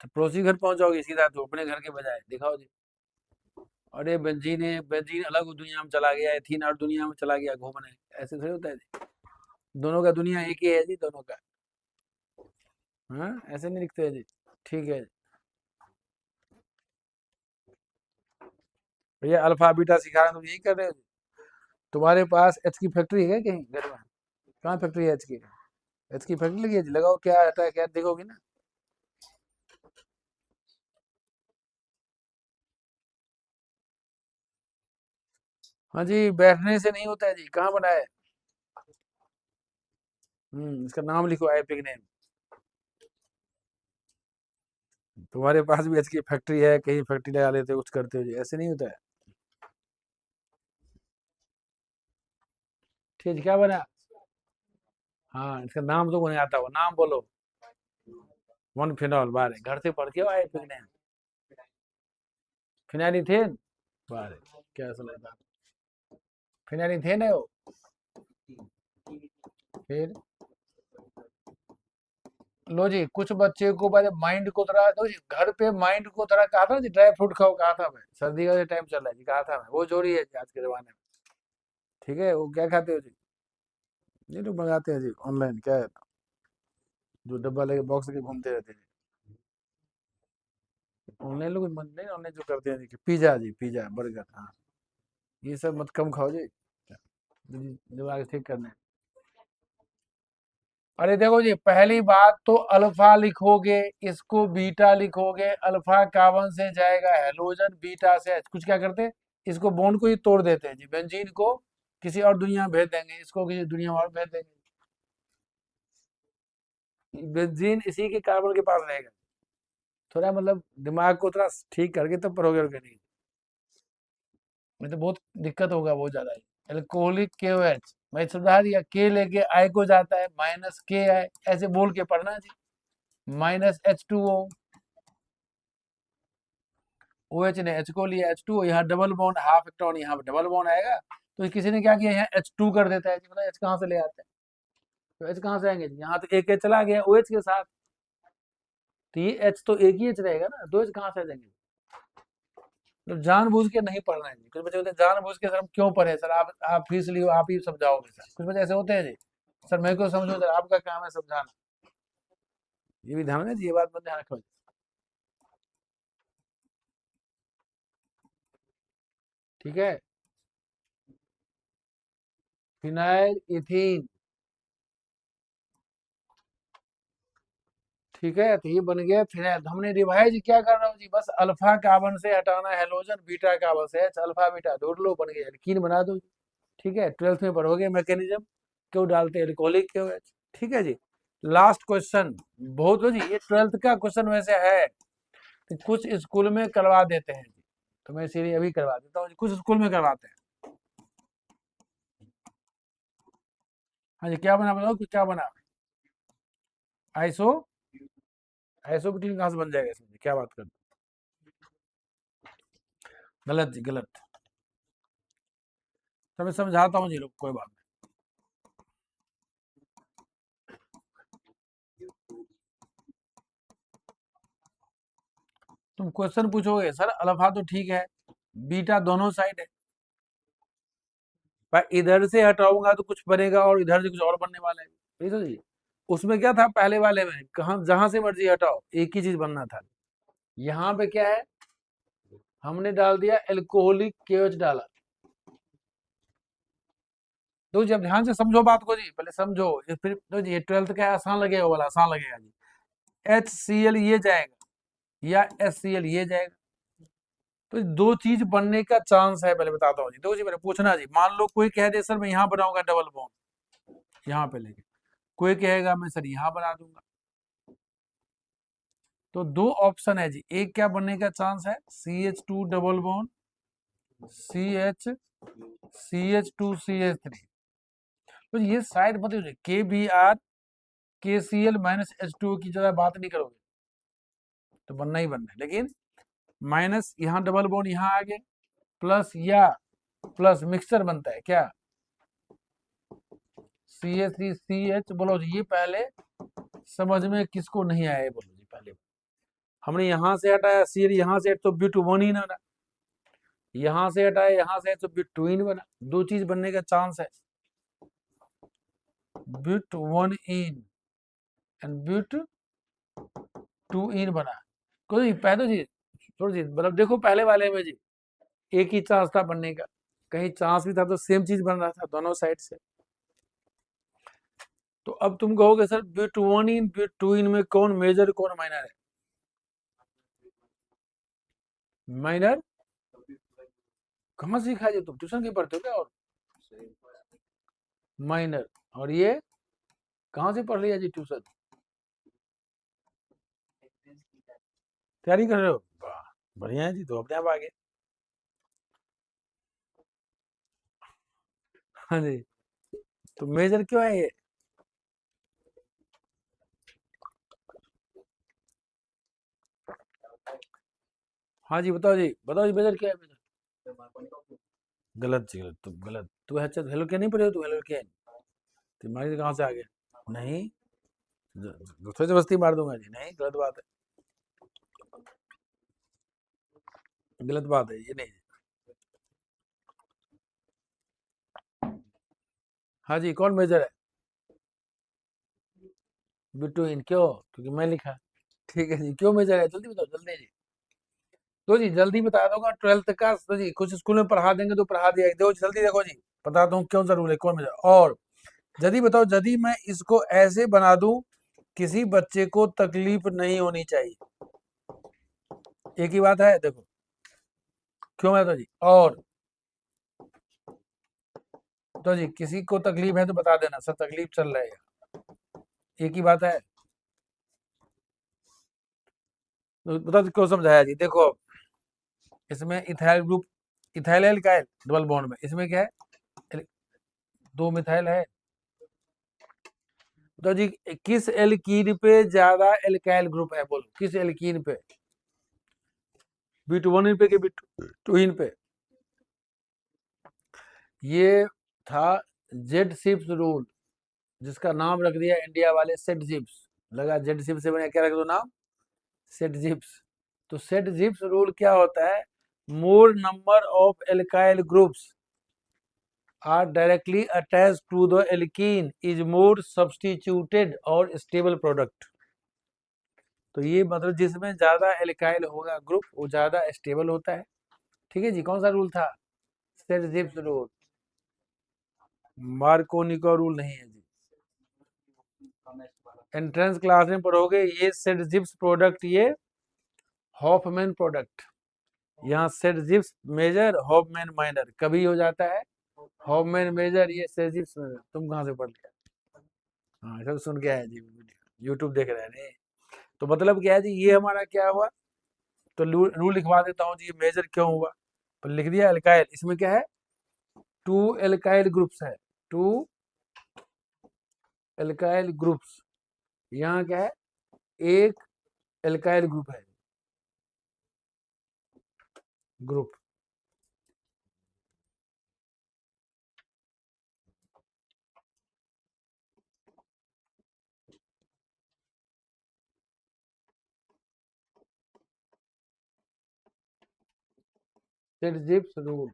तो पड़ोसी घर पहुंच जाओगे सीधा, तो अपने घर के बजाय दिखाओ जी। अरे बेंजीन अलग दुनिया में चला गया, एथीन और दुनिया में चला गया घूमने, ऐसे थोड़ी होता है जी। दोनों का दुनिया एक ही है जी, दोनों का। हाँ, ऐसे नहीं लिखते हैं जी। ठीक है जी। भैया अल्फा बीटा सिखा रहे हैं, तुम यही कर रहे हो जी। तुम्हारे पास एच की फैक्ट्री है कहीं घर में? कहाँ फैक्ट्री है एच की? एच की फैक्ट्री लगी है जी, लगाओ, क्या आता है क्या देखोगे ना। हाँ जी, बैठने से नहीं होता है जी, कहाँ बना है? इसका नाम लिखो, एपिक नेम। तुम्हारे पास भी एच की फैक्ट्री है, कहीं फैक्ट्री लगा लेते हो, कुछ करते हो जी, ऐसे नहीं होता है। ठीक है जी, क्या बना? हाँ, इसका नाम तो नहीं आता, वो नाम बोलो। वन फिनॉल, बारे घर से पढ़ के आए एपिक नेम। फिनाइलिथेन, बारे क्या समझदार। फिनाइलिथेन है वो। फिर लो जी, कुछ बच्चे को पहले माइंड को थोड़ा दो जी, घर पे माइंड को थोड़ा कहा था जी, ड्राई फ्रूट खाओ कहा था मैं, सर्दी का टाइम चल रहा है जी, कहा था मैं, वो जोड़ी है जी आज के जमाने में। ठीक है, वो क्या खाते हो जी? ये लोग मंगाते हैं जी ऑनलाइन, क्या है, जो डब्बा लेके बॉक्स लेके घूमते रहते हैं। ऑनलाइन लोग मन नहीं, ऑनलाइन जो करते हैं जी, पिज्जा जी, पिज्जा बर्गर, हाँ, ये सब मत कम खाओ जी, दिमाग ठीक करने। अरे देखो जी, पहली बात तो अल्फा लिखोगे, इसको बीटा लिखोगे, अल्फा कार्बन से जाएगा हेलोजन, बीटा से कुछ क्या करते हैं, इसको बॉन्ड को ही तोड़ देते हैं जी, बेंजीन को किसी और दुनिया में भेज देंगे, इसको किसी दुनिया और भेज देंगे। बेंजीन इसी के कार्बन के पास रहेगा। थोड़ा मतलब दिमाग को थोड़ा ठीक करके तब पढ़ोगे, और नहीं नहीं तो बहुत दिक्कत होगा, बहुत ज्यादा। एल्कोहलिक KOH, मैं समझा दिया, के लेके आई को जाता है, -KI, ऐसे बोल के पढ़ना जी। -H2O, OH ने H को लिया, H2O, यहाँ डबल बॉन्ड, हाफ इलेक्ट्रॉन, यहाँ पे डबल बॉन्ड आएगा, तो किसी ने क्या किया, यहाँ H2 कर देता है जी, मतलब H कहाँ से ले आते हैं, तो H कहाँ से आएंगे जी, यहाँ तो एक H चला गया OH के साथ, तो ये H तो एक ही H रहेगा ना, दो H कहाँ से आ जाएंगे? मतलब जानबूझ के नहीं पढ़ना है जी, कुछ बच्चे होते हैं जानबूझ के, सर हम क्यों पढ़े सर, आप फीस लियो, आप ही समझाओगे सर, कुछ बच्चे ऐसे होते हैं जी, सर मेरे को समझो सर, आपका काम है समझाना। ये भी ध्यान है जी, ये बात मत ध्यान रखो। ठीक है, फिनाइल इथीन। ठीक है, तो ये बन गया फिनाइल, तो हमने रिवाइज क्या कर रहा हूँ जी, बस अल्फा कार्बन से हटाना हेलोजन, बीटा कार्बन से H, अल्फा बीटा ढूंढ लो, बन गया एल्कीन बना दो। ठीक है, 12th में पढ़ोगे मैकेनिज्म, क्यों डालते हैं एल्कोहलिक KOH। ठीक है जी, लास्ट क्वेश्चन, बहुत हो जी, ये 12th का क्वेश्चन वैसे है, तो कुछ स्कूल में करवा देते हैं जी, तो मैं इसीलिए अभी करवा देता हूँ जी, कुछ स्कूल में करवाते हैं। हाँ जी, क्या बना बताओ, क्या बना? आइसो, आइसोब्यूटीन कहाँ से बन जाएगा इसमें, क्या बात कर, गलत जी, गलत। तो मैं समझाता हूँ जी, लोग कोई बात नहीं। तुम क्वेश्चन पूछोगे सर अल्फा तो ठीक है, बीटा दोनों साइड है, पर इधर से हटाऊंगा तो कुछ बनेगा, और इधर से कुछ और बनने वाला है, ठीक है जी। उसमें क्या था पहले वाले में, कहा जहां से मर्जी हटाओ एक ही चीज बनना था। यहाँ पे क्या है, हमने डाल दिया एल्कोहलिक KOH डाला। तो जब ध्यान से समझो बात को जी, पहले समझो, ये फिर तो जी 12th का आसान लगेगा, वाला आसान लगेगा जी। HCl ये जाएगा, या HCl ये जाएगा, तो दो चीज बनने का चांस है, पहले बताता हूँ जी, दो जी, पहले पूछना जी, मान लो कोई कह दे सर मैं यहाँ बनाऊंगा डबल बॉन्ड, यहाँ पे लेके, कोई कहेगा मैं सर यहाँ बना दूंगा, तो दो ऑप्शन है जी, एक क्या बनने का चांस है, CH2 डबल बॉन्ड, CH2CH3, तो ये शायद मतलब KBr KCl -H2O की ज्यादा बात नहीं करोगे, तो बनना ही बनना है, लेकिन माइनस यहाँ डबल बॉन्ड यहाँ आ गए, प्लस या प्लस मिक्सचर बनता है क्या, CH3CH। बोलो जी, ये पहले समझ में किसको नहीं आया, बोलो जी पहले। हमने यहाँ से हटाया सी, यहाँ से तो ब्यूटोनिन बना, यहाँ से हटाया यहाँ से तो ब्यूटोइन बना, दो चीज बनने का चांस है, ब्यूटोनिन एंड ब्यूटोइन बना। कोई पहले जी थोड़ी जी, मतलब देखो पहले वाले में जी एक ही चांस था बनने का, कहीं चांस भी था तो सेम चीज बन रहा था दोनों साइड से। तो अब तुम कहोगे सर ब्यूटोनिन ब्यूटोइन में कौन मेजर कौन माइनर है, माइनर कहाँ सीखा जी, तुम ट्यूशन के पढ़ते हो क्या, और माइनर, और ये कहाँ से पढ़ लिया जी ट्यूशन, तैयारी कर रहे हो, वाह बढ़िया है जी, तो अपने आप आ गए। हाँ जी, तो मेजर क्यों है ये, हाँ जी बताओ जी, बताओ जी मेजर क्या है, मेजर गलत जी, गलत, तुम गलत, तू अच्छा हेलो क्या नहीं पढ़े हो, तू हेलो क्या, तुम्हारी कहाँ से आ गया, नहीं दूसरे से बस्ती मार दूंगा जी, नहीं गलत बात है, गलत बात है ये नहीं। हाँ जी कौन मेजर है, बिटवीन, क्यों, क्योंकि मैं लिखा, ठीक है जी, क्यों मेजर है जल्दी बताओ, जल्दी जी, तो जी जल्दी बता दूंगा, 12th का तो जी कुछ स्कूल में पढ़ा देंगे तो पढ़ा दिया, देखो जल्दी देखो जी, बताता हूँ क्यों जरूर है कौन मेजर। और यदि बताओ, यदि मैं इसको ऐसे बना दूं किसी बच्चे को तकलीफ नहीं होनी चाहिए, एक ही बात है देखो, क्यों मैं तो जी, और तो जी किसी को तकलीफ है तो बता देना सर तकलीफ चल रहा है, एक ही बात है, तो बता क्यों समझाया जी, देखो इसमें ethyl group, ethyl alkyl double bond में, इसमें क्या है, दो मिथाइल है, तो जी किस एल्कीन पे ज्यादा एल्काइल ग्रुप है, बोलो किस एल्कीन पे, ब्यूटोनिन पे कि ब्यूटोइन पे, ये था जेड सिप्स रूल, जिसका नाम रख दिया इंडिया वाले सेट जिप्स, लगा जेड सिप्स से बना, क्या रख दो नाम, सेट जिप्स। तो सेट जिप्स रूल क्या होता है, मोर number of alkyl groups are directly attached to the alkene is more substituted और stable product। तो ये मतलब जिसमें ज्यादा एल्काइल होगा ग्रुप वो ज्यादा स्टेबल होता है, ठीक है जी, कौन सा रूल था, सेट जिप्स रूल, मार्कोनी का रूल नहीं है जी, एंट्रेंस क्लास में पढ़ोगे, ये सेट जिप्स प्रोडक्ट, ये हॉफमैन प्रोडक्ट, यहाँ Saytzeff major Hofmann minor कभी हो जाता है, हॉफमैन मेजर, ये सेट जिप्स मेजर, तुम कहाँ से पढ़ लिया, हाँ सब सुन के आए जी, यूट्यूब देख रहे हैं नहीं, तो मतलब क्या है जी, ये हमारा क्या हुआ, तो रूल लिखवा देता हूँ जी, ये मेजर क्यों हुआ, तो लिख दिया एल्काइल, इसमें क्या है, टू एल्काइल ग्रुप्स है, टू एल्काइल ग्रुप्स, यहाँ क्या है, एक एल्काइल ग्रुप है, group, Saytzeff rule,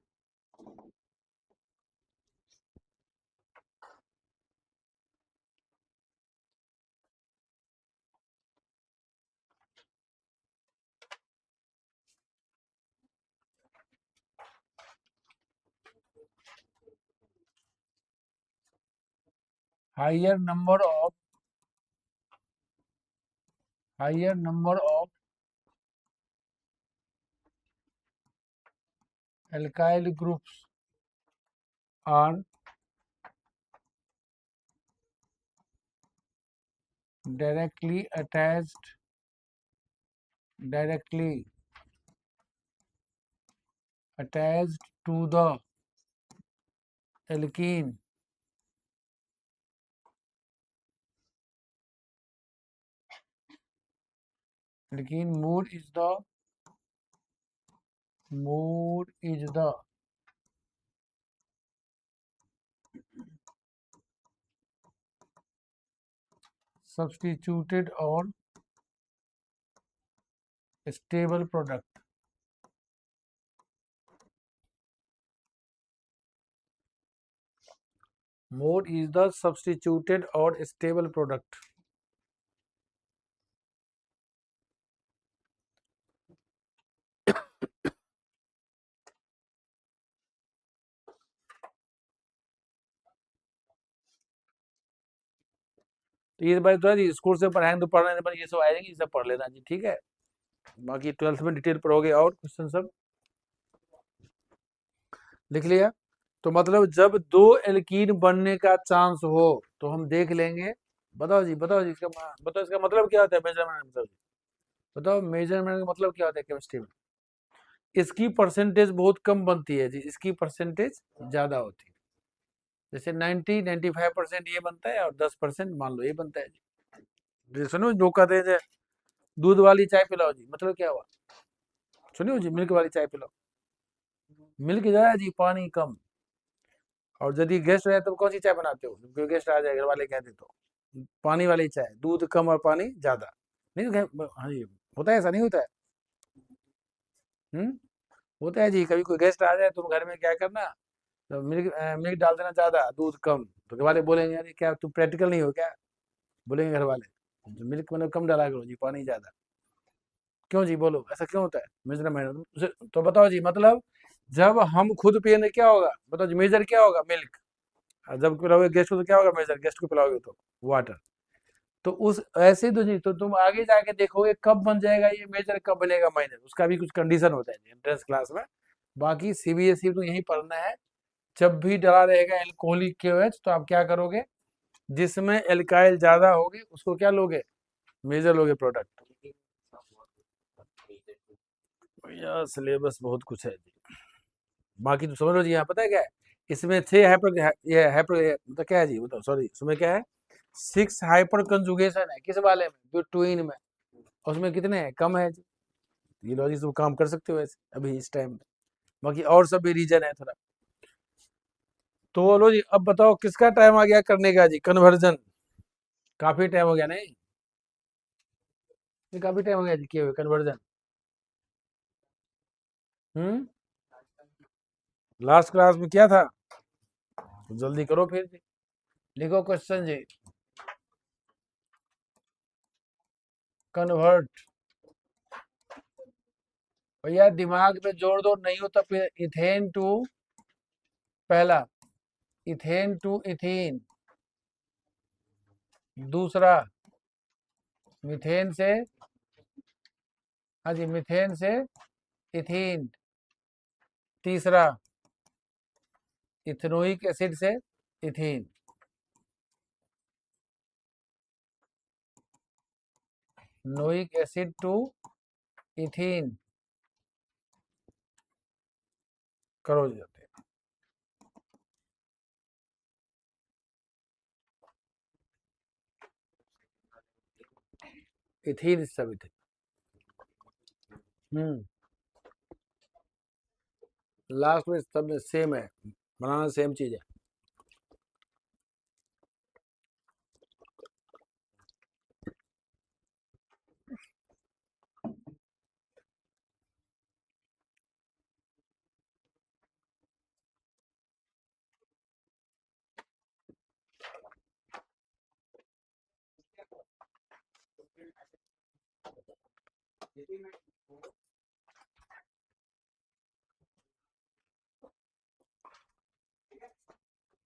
higher number of higher number of alkyl groups are directly attached directly attached to the alkene alkene mood is the Mood is the substituted or stable product. Mood is the substituted or stable product. तो ये भाई तो जी school से पढ़ाएंगे तो पढ़ने पर ये सब आएंगे, ये सब पढ़ लेना जी, ठीक है। बाकी 12th में डिटेल पढ़ोगे और क्वेश्चन सब लिख लिया। तो मतलब जब दो एल्कीन बनने का चांस हो तो हम देख लेंगे। बताओ जी, बताओ जी, बताओ इसका मतलब क्या होता है मेजरमेंट, मतलब बताओ मेजरमेंट का मतलब क्या होता है केमिस्ट्री में। इसकी परसेंटेज बहुत कम बनती है जी, इसकी परसेंटेज ज्यादा होती है। जैसे 90-95% ये बनता है और 10% मान लो ये बनता है जी। सुनो लोग कहते हैं जी, दूध वाली चाय पिलाओ जी, मतलब क्या हुआ। सुनियो जी, मिल्क वाली चाय पिलाओ, मिल्क ज्यादा जी, पानी कम। और यदि गेस्ट रहे तो कौन सी चाय बनाते हो, कोई गेस्ट आ जाए घर वाले कहते तो पानी वाली चाय, दूध कम और पानी ज्यादा। नहीं तो हाँ जी, होता है ऐसा, नहीं होता है। हम्म, होता है जी, कभी कोई गेस्ट आ जाए तुम घर में क्या करना, तो मिल्क डाल देना ज्यादा, दूध कम। तो घर वाले बोलेंगे अरे क्या तुम प्रैक्टिकल नहीं हो क्या, बोलेंगे घर वाले। तो मिल्क मतलब कम डाला करो जी, पानी ज्यादा। क्यों जी, बोलो ऐसा क्यों होता है मेजरमेंट। तो बताओ जी, मतलब जब हम खुद पियेंगे क्या होगा, बताओ जी, मेजर क्या होगा, मिल्क। और जब पिलाओगे गेस्ट को तो क्या होगा मेजर, गेस्ट को पिलाओगे तो वाटर। तो उस ऐसे तो नहीं, तो तुम आगे जाके देखोगे कब बन जाएगा ये मेजर, कब बनेगा माइनर, उसका भी कुछ कंडीशन होता है एंट्रेंस क्लास में। बाकी सीबीएसई तो यही पढ़ना है। जब भी डला रहेगा एल्कोहलिक केओएच तो आप क्या करोगे, जिसमें एल्काइल ज्यादा होगी उसको क्या लोगे, मेजर लोगे प्रोडक्ट। यार सिलेबस बहुत कुछ है जी। बाकी तो समझ लो जी, यहाँ पता है क्या है, इसमें 6 हाइपर, ये हाइपर मतलब क्या है जी, बताओ सॉरी, इसमें क्या है, 6 हाइपर कंजुगेशन है, किस वाले में, बिटवीन में। और उसमें कितने हैं, कम है जी। ये लॉजिक तो काम कर सकते हो ऐसे अभी इस टाइम में। बाकी और सब भी रीजन है थोड़ा। तो बोलो जी, अब बताओ किसका टाइम आ गया करने का जी, कन्वर्जन। काफी टाइम हो गया नहीं, ये काफी टाइम हो गया जी किए हुए कन्वर्जन। हम्म, लास्ट क्लास में क्या था, तो जल्दी करो फिर जी। लिखो क्वेश्चन जी, कन्वर्ट। भैया दिमाग में जोड़ दो, नहीं होता फिर इथेन टू, पहला इथेन टू इथीन, दूसरा मीथेन से, हाँ जी मीथेन से इथीन, तीसरा इथेनोइक एसिड से इथीन। नोइक एसिड टू इथीन, करो जी जल्दी। इथीन सब इथीन। हम्म, लास्ट में सब में सेम है, बनाना सेम चीज है।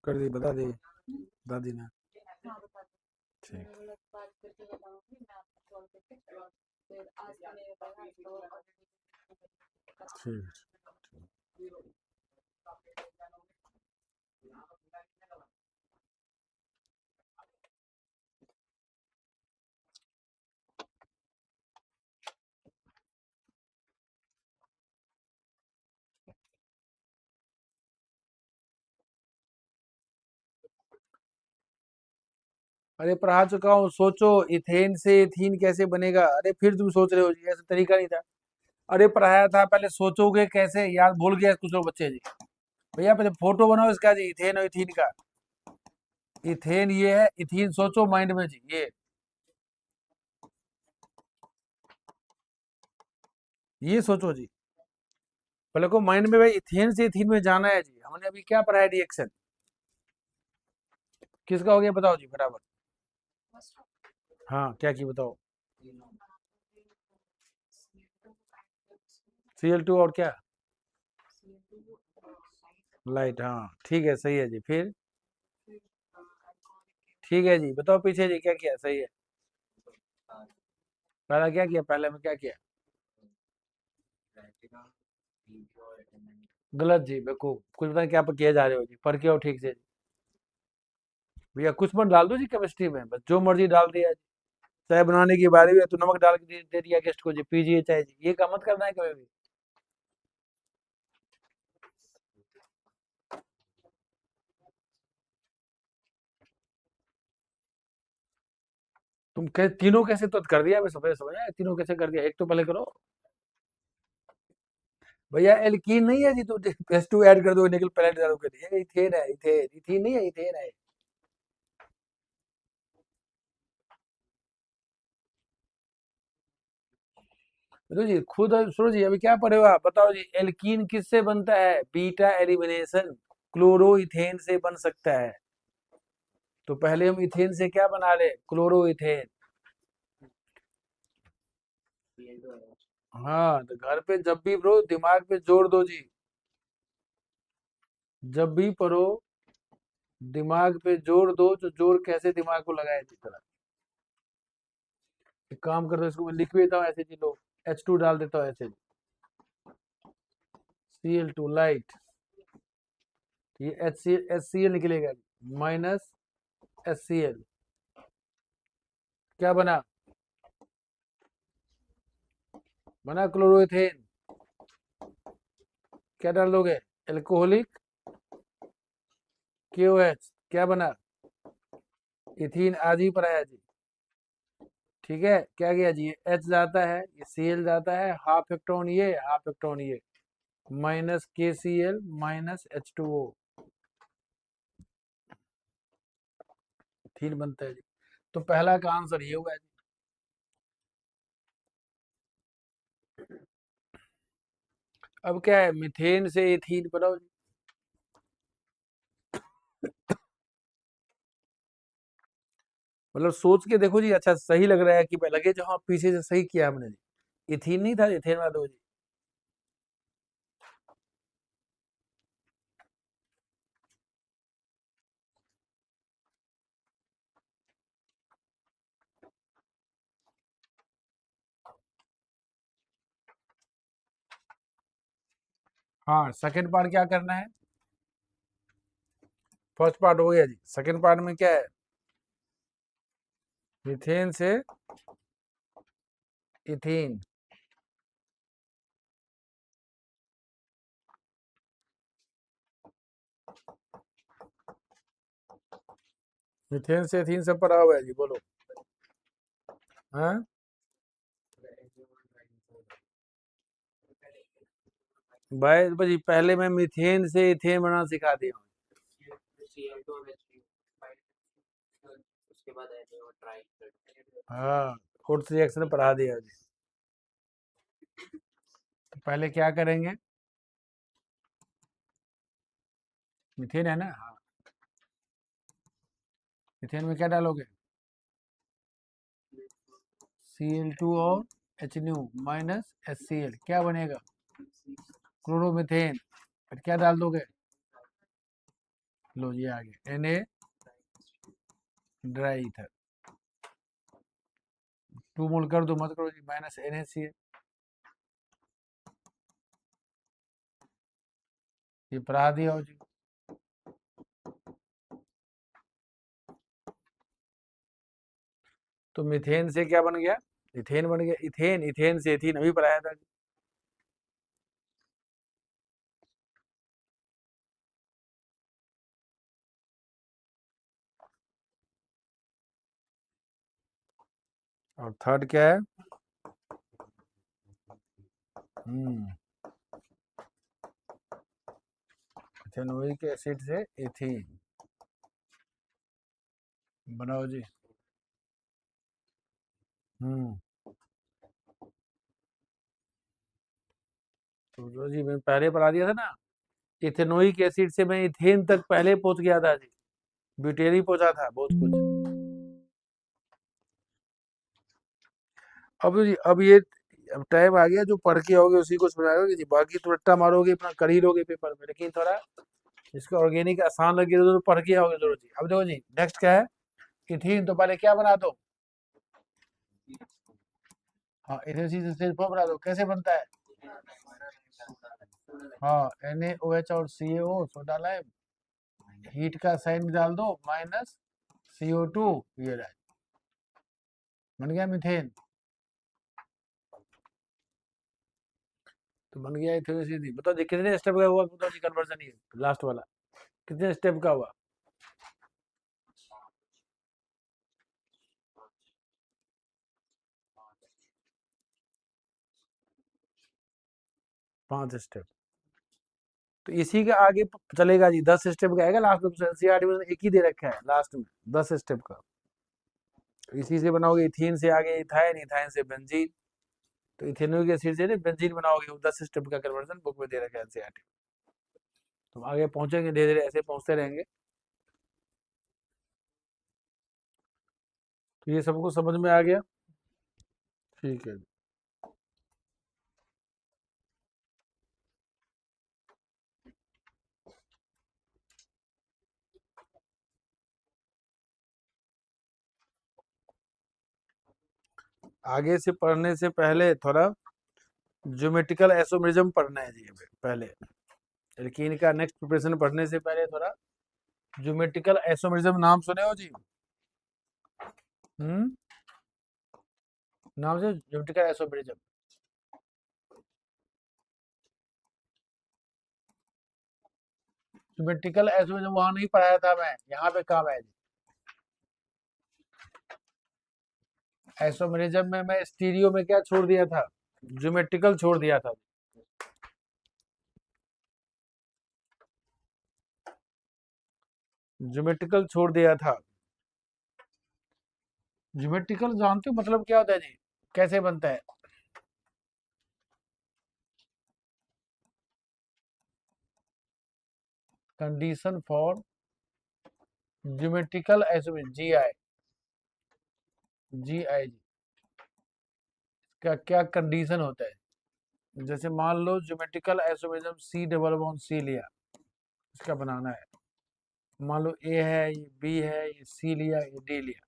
कर दी, बता दी ना। हाँ बता दो, ठीक, मैं मतलब बात करके बताऊंगी, मैं आपको कॉल करके और फिर आज का नहीं बताना तो ठीक। अरे पढ़ा चुका हूँ, सोचो इथेन से इथीन कैसे बनेगा, अरे फिर तुम सोच रहे हो जी, ऐसा तरीका नहीं था। अरे पढ़ाया था, पहले सोचोगे कैसे, याद भूल गया कुछ लोग बच्चे जी। भैया पहले फोटो बनाओ इसका जी, इथेन और इथीन का। इथेन ये है, इथीन सोचो माइंड में जी, ये सोचो जी। पहले को माइंड में भाई इथेन से इथीन में जाना है जी। हमने अभी क्या पढ़ा है, रिएक्शन किसका हो गया बताओ जी फटाफट। हाँ क्या की बताओ। Cl2 और क्या, लाइट, हाँ ठीक है सही है जी। फिर ठीक है जी, बताओ पीछे जी क्या किया, सही है। पहला क्या किया, पहले में क्या किया, गलत जी, बेवकूफ, कुछ पता नहीं क्या किए जा रहे हो जी, पढ़ के आओ ठीक से जी। भैया कुछ मत डाल दो जी केमिस्ट्री में, बस जो मर्जी डाल दिया जी। चाय बनाने की बारी है तो नमक डाल के दे दिया गेस्ट को जी, पीजिए चाय जी, ये काम मत करना है कभी भी। तुम तीनों कैसे तो कर दिया, मैं समझ समझ आया, तीनों कैसे कर दिया, एक तो पहले करो। भैया एल्कीन नहीं है जी, तो प्लस टू ऐड कर दो, निकल पैलेट डालो कर दिया, इथेन है, इथेन, इथीन नहीं है, इथेन है। तो जी खुद सुनो जी, अभी क्या पढ़े हो आप, बताओ जी, एल्कीन किससे बनता है, बीटा एलिमिनेशन, क्लोरो इथेन से बन सकता है। तो पहले हम इथेन से क्या बना ले, क्लोरो इथेन। हाँ तो घर पे जब भी ब्रो दिमाग पे जोर दो जी, जब भी पढ़ो दिमाग पे जोर दो, जो जोर कैसे दिमाग को लगाए जी तरह। एक काम कर दो, इसको मैं लिख भी देता हूँ ऐसे जी, लो H2 डाल देता हूँ ऐसे, Cl2 लाइट, ये HCl निकलेगा, माइनस HCl, क्या बना, बना क्लोरोइथेन। क्या डाल दोगे, एल्कोहलिक KOH, क्या बना, इथीन, आज ही पर आया जी। ठीक है, क्या गया जी, ये H जाता है, ये Cl जाता है, हाफ इलेक्ट्रॉन ये, हाफ इलेक्ट्रॉन ये, minus KCl minus H2O, ethene बनता है जी। तो पहला का आंसर ये हुआ है जी। अब क्या है, मीथेन से इथीन बनाओ जी। मतलब सोच के देखो जी, अच्छा सही लग रहा है कि लगे जो हाँ पीछे से सही किया हमने जी, इथीन नहीं था, इथेन वाला दो जी। हाँ सेकंड पार्ट क्या करना है, फर्स्ट पार्ट हो गया जी, सेकंड पार्ट में क्या है, मीथेन से इथीन, मीथेन से इथीन सब पढ़ा हुआ है जी, बोलो। हाँ भाई भाई पहले मैं मीथेन से इथेन बनाना सिखा दिया हूँ। हाँ फोर्थ रिएक्शन पढ़ा दिया जी। तो पहले क्या करेंगे, मीथेन है ना, हाँ, मीथेन में क्या डालोगे, Cl2 और HNO माइनस HCl, क्या बनेगा, क्लोरोमीथेन। फिर क्या डाल दोगे, लो ये आ गया Na ड्राई ईथर, 2 मोल कर दो, मत करो जी, माइनस NaCl, ये पढ़ा दिया हो जी। तो मीथेन से क्या बन गया, इथेन बन गया, इथेन, इथेन से इथीन अभी पढ़ाया था जी। और थर्ड क्या है, हम्म इथेनोइक एसिड से एथीन बनाओ जी। हम्म तो जो जी मैं पहले पढ़ा दिया था ना, इथेनोइक एसिड से मैं इथेन तक पहले पहुंच गया था जी, ब्यूटेन ही पहुंचा था बहुत कुछ। अब ये अब टाइम आ गया, जो पढ़ के आओगे उसी को समझाओगे जी, बाकी तो रट्टा मारोगे अपना कर ही लोगे पेपर में, लेकिन थोड़ा इसका ऑर्गेनिक आसान लगे तो पढ़ के आओगे जरूर जी। अब देखो जी नेक्स्ट क्या है, इथीन। तो पहले क्या बना दो, हाँ इथेन से बना दो, कैसे बनता है, हाँ NaOH और CaO सोडा लाइम, हीट का साइन डाल दो -CO2, ये रहा, बन गया मीथेन। तो बन गया इथेन सीधी। बताओ जी कितने स्टेप का हुआ, बताओ जी कन्वर्जन, ये लास्ट वाला कितने स्टेप का हुआ, 5 स्टेप। तो इसी के आगे चलेगा जी, 10 स्टेप का आएगा लास्ट में, एनसीईआरटी में एक ही दे रखा है लास्ट में 10 स्टेप का। तो इसी से बनाओगे, इथीन से आगे इथाइन, इथाइन से बेंजीन, तो इथेनोइक एसिड से बेंजीन बनाओगे, वो 10 स्टेप का कन्वर्जन बुक में दे रखा है एनसीईआरटी। तो आगे पहुंचेंगे धीरे धीरे, ऐसे पहुंचते रहेंगे। तो ये सबको समझ में आ गया, ठीक है। आगे से पढ़ने से पहले थोड़ा ज्योमेट्रिकल आइसोमेरिज्म पढ़ना है जी हमें पहले, एल्कीन का नेक्स्ट प्रिपरेशन पढ़ने से पहले थोड़ा ज्योमेट्रिकल आइसोमेरिज्म, नाम सुने हो जी, हम्म नाम से ज्योमेट्रिकल आइसोमेरिज्म। ज्योमेट्रिकल आइसोमेरिज्म वहां नहीं पढ़ाया था मैं, यहाँ पे काम है जी। आइसोमेरिज्म में मैं स्टीरियो में क्या छोड़ दिया था, ज्योमेट्रिकल छोड़ दिया था। ज्योमेट्रिकल छोड़ दिया था। ज्योमेट्रिकल जानते हो मतलब क्या होता है जी, कैसे बनता है, condition for geometrical isomerism, G I का क्या कंडीशन होता है। जैसे मान लो geometrical isomerism C double bond C लिया, इसका बनाना है, मान लो ए है, ये बी है, ये सी लिया, ये डी लिया।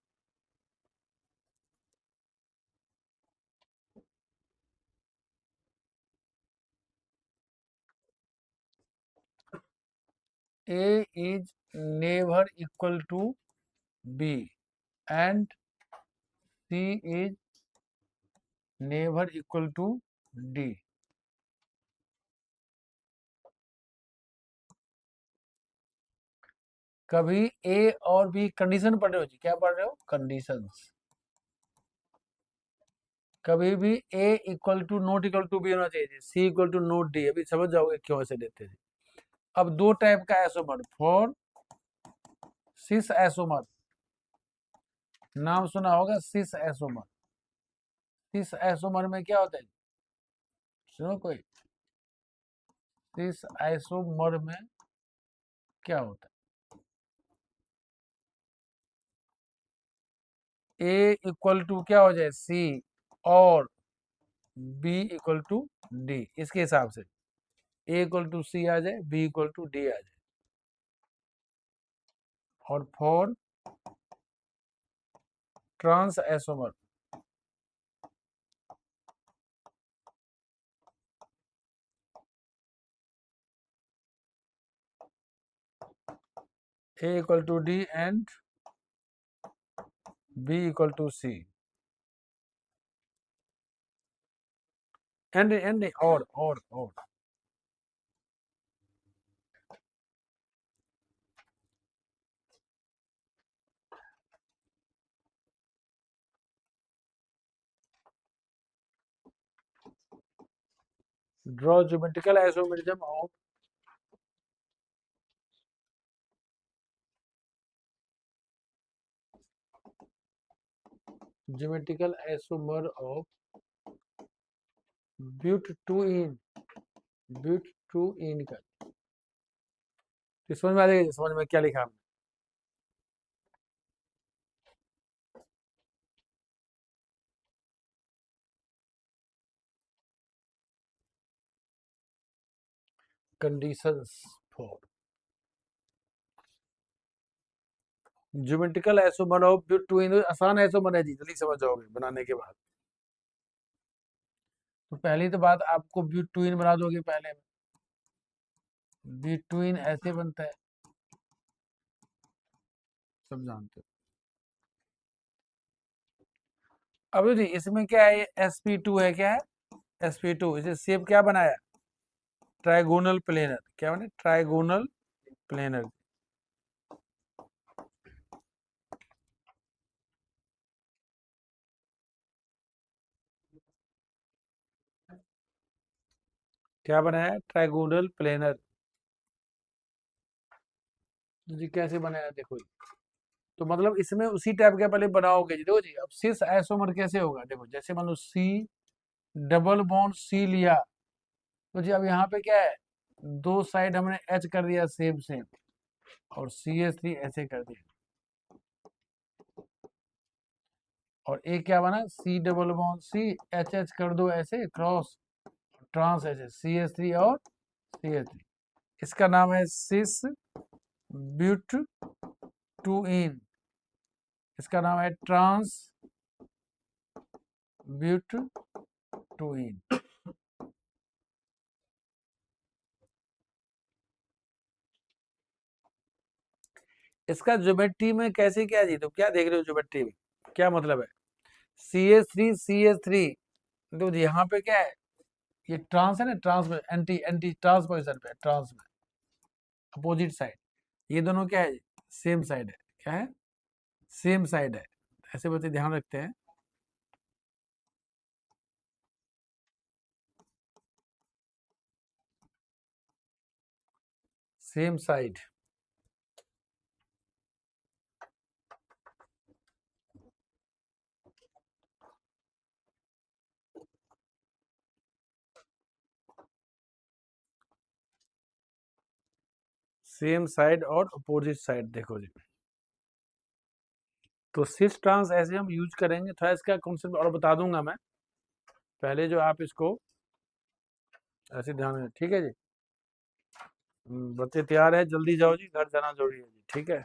A is never equal to B and C is never equal to D. कभी ए और बी कंडीशन पढ़ रहे हो जी, क्या पढ़ रहे हो, कंडीशंस। कभी भी A equal to not equal to B होना चाहिए, C equal to not D. अभी समझ जाओगे क्यों ऐसे देते थे। अब दो टाइप का आइसोमर, फॉर सिस आइसोमर, नाम सुना होगा सिस आइसोमर। सिस आइसोमर में क्या होता है, सुनो कोई, सिस आइसोमर में क्या होता है, ए इक्वल टू क्या हो जाए सी, और बी इक्वल टू डी, इसके हिसाब से ए इक्वल टू सी आ जाए, बी इक्वल टू डी आ जाए। और for trans isomer, A equal to D and B equal to C, and और draw geometrical isomerism of geometrical isomer of but two ene का तो समझ में आ जाएगा, समझ में क्या लिखा हमने। Conditions for geometrical isomer of but two ene, आसान आइसोमर है जी, जल्दी समझ जाओगे बनाने के बाद। तो पहली तो बात, आपको ब्यूट टू इन बना दोगे पहले में, ब्यूट टू इन ऐसे बनता है, सब जानते हो। अब जी इसमें क्या है, sp2 है, क्या है sp2, इसे शेप क्या बनाया, ट्राइगोनल प्लेनर, क्या बने, ट्राइगोनल प्लेनर। क्या बनाया, ट्राइगोनल प्लेनर। जी कैसे बनाया देखो जी, तो मतलब इसमें उसी टाइप का पहले बनाओगे जी, देखो जी। अब सिस आइसोमर कैसे होगा, देखो जैसे मान लो सी डबल बॉन्ड सी लिया, तो जी अब यहाँ पे क्या है, दो साइड हमने एच कर दिया सेम सेम, और CH3 ऐसे कर दिया, और एक क्या बना, C double bond C H H कर दो ऐसे क्रॉस, ट्रांस ऐसे CH3 और CH3, इसका नाम है सिस ब्यूट टू इन, इसका नाम है ट्रांस ब्यूट टू इन। इसका ज्योमेट्री में कैसे क्या जी, तो क्या देख रहे हो ज्योमेट्री में, क्या मतलब है, CH3 तो यहाँ पे क्या है, ये ट्रांस है ना, ट्रांस में एंटी एंटी ट्रांस पोजिशन पे, ट्रांस में अपोजिट साइड, ये दोनों क्या है, सेम साइड है, क्या है, सेम साइड है, ऐसे बच्चे ध्यान रखते हैं। सेम साइड, सेम साइड और अपोजिट साइड, देखो जी। तो सिस ट्रांस ऐसे हम यूज करेंगे, थोड़ा इसका कॉन्सेप्ट और बता दूंगा मैं, पहले जो आप इसको ऐसे ध्यान में, ठीक है जी। बच्चे तैयार है, जल्दी जाओ जी, घर जाना जरूरी है जी, ठीक है।